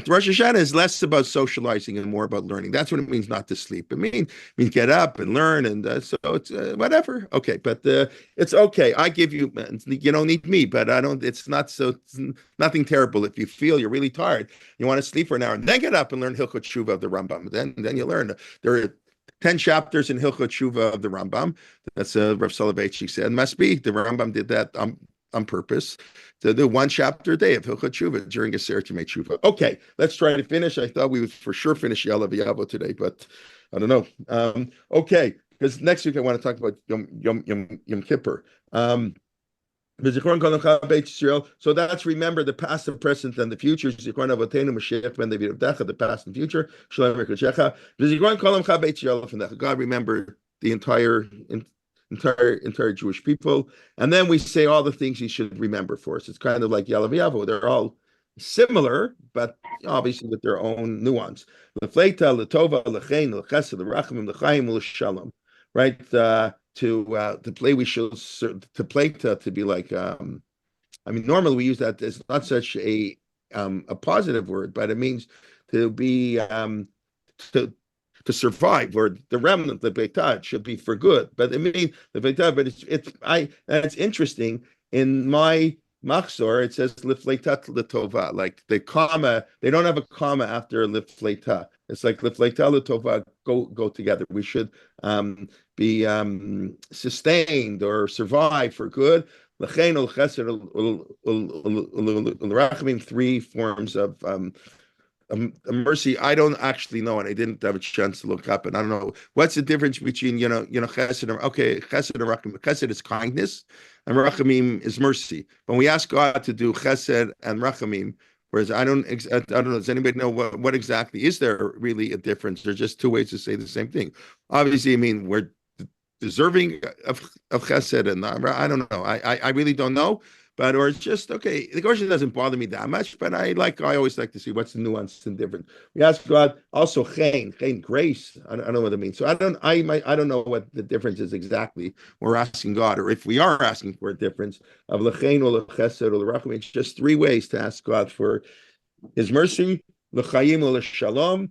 Rosh Hashanah is less about socializing and more about learning. That's what it means not to sleep. It means get up and learn, and so it's whatever. Okay, but it's okay. I give you. You don't need me, but I don't. It's not so. It's nothing terrible. If you feel you're really tired, you want to sleep for an hour, and then get up and learn Hilchot Tshuva of the Rambam. Then you learn. There are 10 chapters in Hilchot Tshuva of the Rambam. That's Rav Soloveitchik said. Must be the Rambam did that on purpose to do one chapter a day of Hilchot Tshuva during a Seder to make Tshuva. Okay, let's try to finish. I thought we would for sure finish Yaale V'Yavo today, but I don't know. Okay, because next week I want to talk about Yom Kippur. So that's remember the past, the present, and the future. The past and future. God remember the entire Jewish people, and then we say all the things he should remember for us. It's kind of like Yaale V'Yavo. They're all similar, but obviously with their own nuance. Right? To play, we should play to be like. I mean, normally we use that as not such a positive word, but it means to be to survive, or the remnant, the beitah, should be for good. But it means the beitah. But it's interesting in my Machzor, it says lifleitat letova, like the comma, they don't have a comma after lifleita. It's like lifleita letova go together. We should be sustained or survive for good. L'chein ul chesed rachamim, 3 forms of mercy. I don't actually know, and I didn't have a chance to look up, and I don't know what's the difference between chesed and chesed and rachamim. Chesed is kindness, and rachamim is mercy. When we ask God to do chesed and rachamim, whereas I don't know, does anybody know what exactly is there really a difference? There's just 2 ways to say the same thing. Obviously, I mean, we're deserving of chesed, and I don't know. I really don't know. But or it's just okay. The question doesn't bother me that much, but I always like to see what's the nuance and different. We ask God also chen grace. I don't know what it means. So I don't know what the difference is exactly. We're asking God, or if we are asking for a difference of lechein or lechesed or lerachum. It's just three ways to ask God for His mercy, lechayim or leshalom,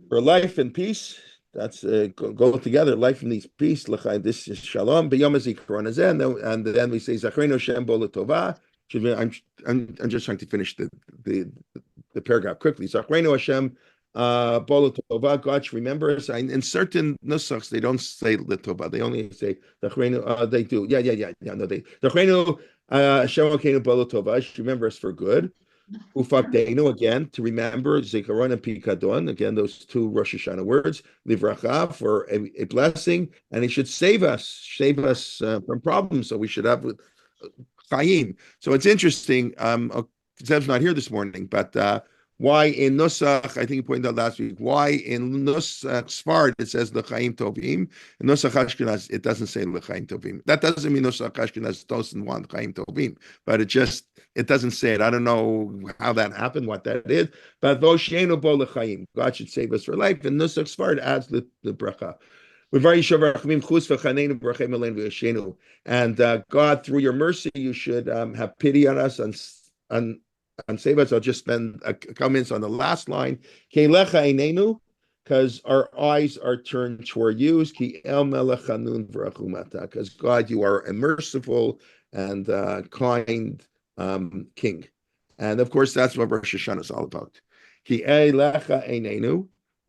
for life and peace. That's go together. Life and peace. This is shalom. B'yom hazikaron hazeh, and then we say Zachrenu Shem bo l'tova. I'm just trying to finish the paragraph quickly. Zachrenu Hashem bo l'tova. God should remember us. In certain nusachs, they don't say l'tova. They only say Zachrenu. They do. Yeah. No, they Zachrenu Hashem Elokeinu bo l'tova. Should remember us for good. Ufakdeinu, again, to remember, Zikaron and Pikadon, again, those two Rosh Hashana words, Livracha, for a blessing, and He should save us from problems, so we should have Chaim. So it's interesting, Zev's not here this morning, but why in Nusach, I think you pointed out last week, why in Nusach Sfard it says L'chaim Tovim, in Nusach Ashkenaz it doesn't say L'chaim Tovim. That doesn't mean Nusach Ashkenaz doesn't want L'chaim Tovim, but it doesn't say it. I don't know how that happened, what that is, but Vosheinu bo L'chaim, God should save us for life, and Nusach Sfard adds the bracha. And God, through your mercy, you should have pity on us and save us. I'll just spend a couple minutes on the last line. Because our eyes are turned toward you. Because God, you are a merciful and kind King. And of course, that's what Rosh Hashana is all about.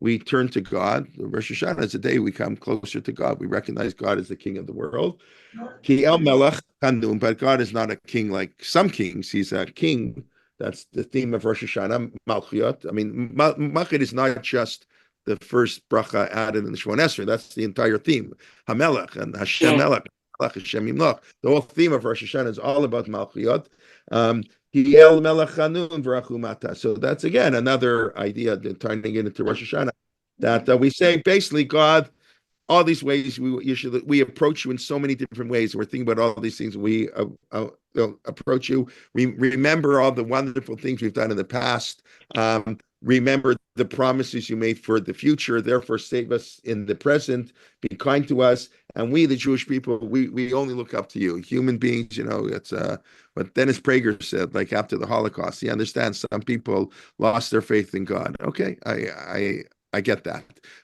We turn to God. Rosh Hashana is a day we come closer to God. We recognize God as the King of the world. But God is not a king like some kings. He's a king. That's the theme of Rosh Hashana, Malchiyot. I mean, Malchiyot is not just the first bracha added in the Shemon Esrei. That's the entire theme. Hamelech and Hashem Melech, Hashem Yimloch. The whole theme of Rosh Hashana is all about Malchiyot. So that's again another idea that turning it into Rosh Hashana, that we say basically God. All these ways we approach you in so many different ways. We're thinking about all these things. We approach you. We remember all the wonderful things we've done in the past. Remember the promises you made for the future. Therefore, save us in the present. Be kind to us. And we, the Jewish people, we only look up to you. Human beings, it's what Dennis Prager said, like after the Holocaust. He understands some people lost their faith in God. Okay, I get that.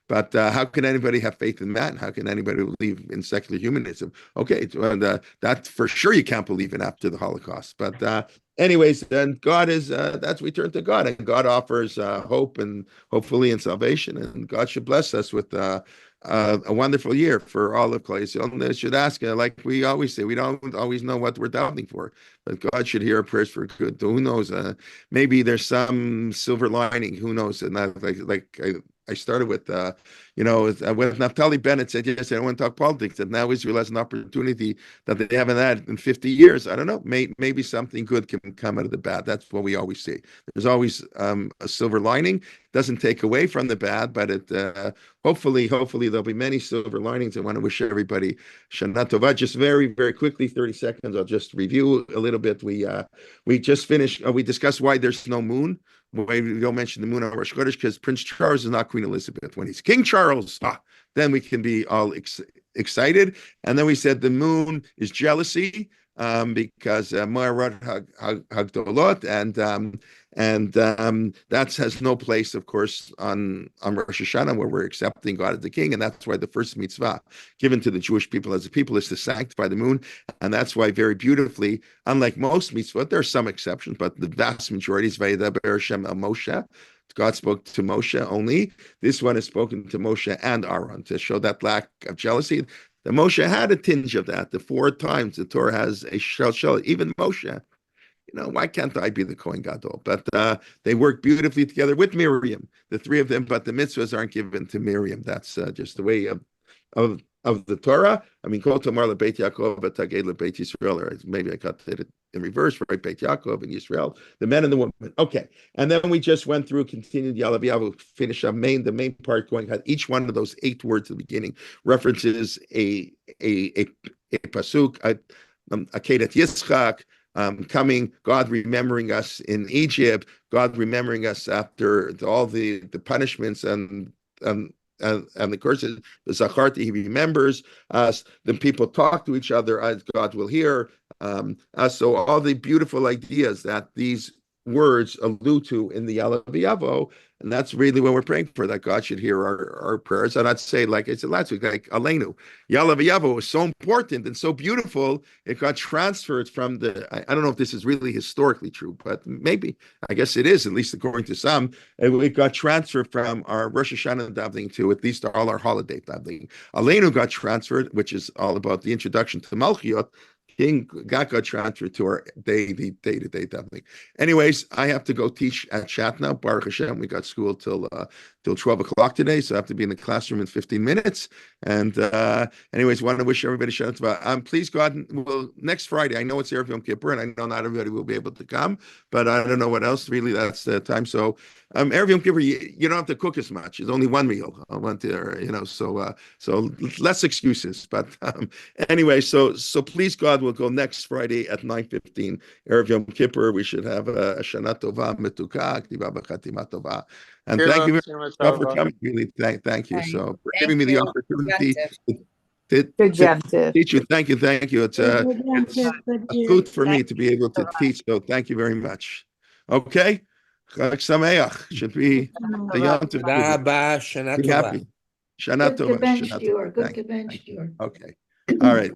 But how can anybody have faith in that? How can anybody believe in secular humanism? Okay, that for sure you can't believe in after the Holocaust. But anyways, then God is, that's we turn to God. And God offers hope and hopefully in salvation. And God should bless us with a wonderful year for all of Klal Yisrael. Should ask, like we always say, we don't always know what we're doubting for, but God should hear our prayers for good. Who knows? Maybe there's some silver lining. Who knows? And I started with, when Naftali Bennett said, yes, I don't want to talk politics, and now Israel has an opportunity that they haven't had in 50 years. I don't know. Maybe something good can come out of the bad. That's what we always say. There's always a silver lining. It doesn't take away from the bad, but it hopefully there'll be many silver linings. I want to wish everybody Shana Tova. Just very, very quickly, 30 seconds. I'll just review a little bit. We just finished. We discussed why there's no moon. Why we don't mention the moon on Rosh Chodesh, because Prince Charles is not Queen Elizabeth. When he's King Charles, then we can be all excited. And then we said the moon is jealousy because Ma'arat Hagdolot, and that has no place, of course, on Rosh Hashanah, where we're accepting God as the King, and that's why the first mitzvah given to the Jewish people as a people is to sanctify the moon, and that's why very beautifully, unlike most mitzvot, there are some exceptions, but the vast majority is Vayedaber Hashem el Moshe. God spoke to Moshe only. This one is spoken to Moshe and Aaron to show that lack of jealousy. The Moshe had a tinge of that. The 4 times the Torah has a shel. Even Moshe, why can't I be the Kohen Gadol? But they work beautifully together with Miriam, the 3 of them. But the mitzvahs aren't given to Miriam. That's just the way of of the Torah. I mean, Kol Tamar LeBeit Yaakov v'Taged LeBeit Yisrael, or maybe I got it in reverse, right? Beit Yaakov and Yisrael, the men and the women. Okay, and then we just went through, continued Yaale v'Yavo, finish up the main part, going had each one of those 8 words at the beginning references a pasuk, a Kedat Yitzchak. Coming, God remembering us in Egypt, God remembering us after all the punishments and the curses. The Zacharti, he remembers us. Then people talk to each other as God will hear. So all the beautiful ideas that these words allude to in the Yaale v'Yavo, and that's really what we're praying for, that God should hear our prayers. And I'd say, like I said last week, like Aleinu, Yaale v'Yavo was so important and so beautiful, it got transferred from I don't know if this is really historically true, but maybe, I guess it is, at least according to some, it got transferred from our Rosh Hashana davening to at least all our holiday davening. Aleinu got transferred, which is all about the introduction to Malchiot. King got transferred to our day-to-day davening. Anyways, I have to go teach at Shat now. Baruch Hashem, we got school till 12 o'clock today, so I have to be in the classroom in 15 minutes. And anyways, want to wish everybody Shana Tova. Please, God, well, next Friday, I know it's Erev Yom Kippur, and I know not everybody will be able to come, but I don't know what else. Really, that's the time. So Erev Yom Kippur, you don't have to cook as much. It's only one meal. I want to, so less excuses. But anyway, so please, God, we'll go next Friday at 9:15. Erev Yom Kippur, we should have a Shana Tova Metuka, K'tiva B'Chatima Tova. And thank you very much for coming. Really, thank you. So for giving me the opportunity to teach you. Thank you. It's a food for me to be able to teach. So thank you very much. Okay. Chag Sameach should be the Yom Tov. Be happy. Shana Tova. Good Gebench, Okay. All right.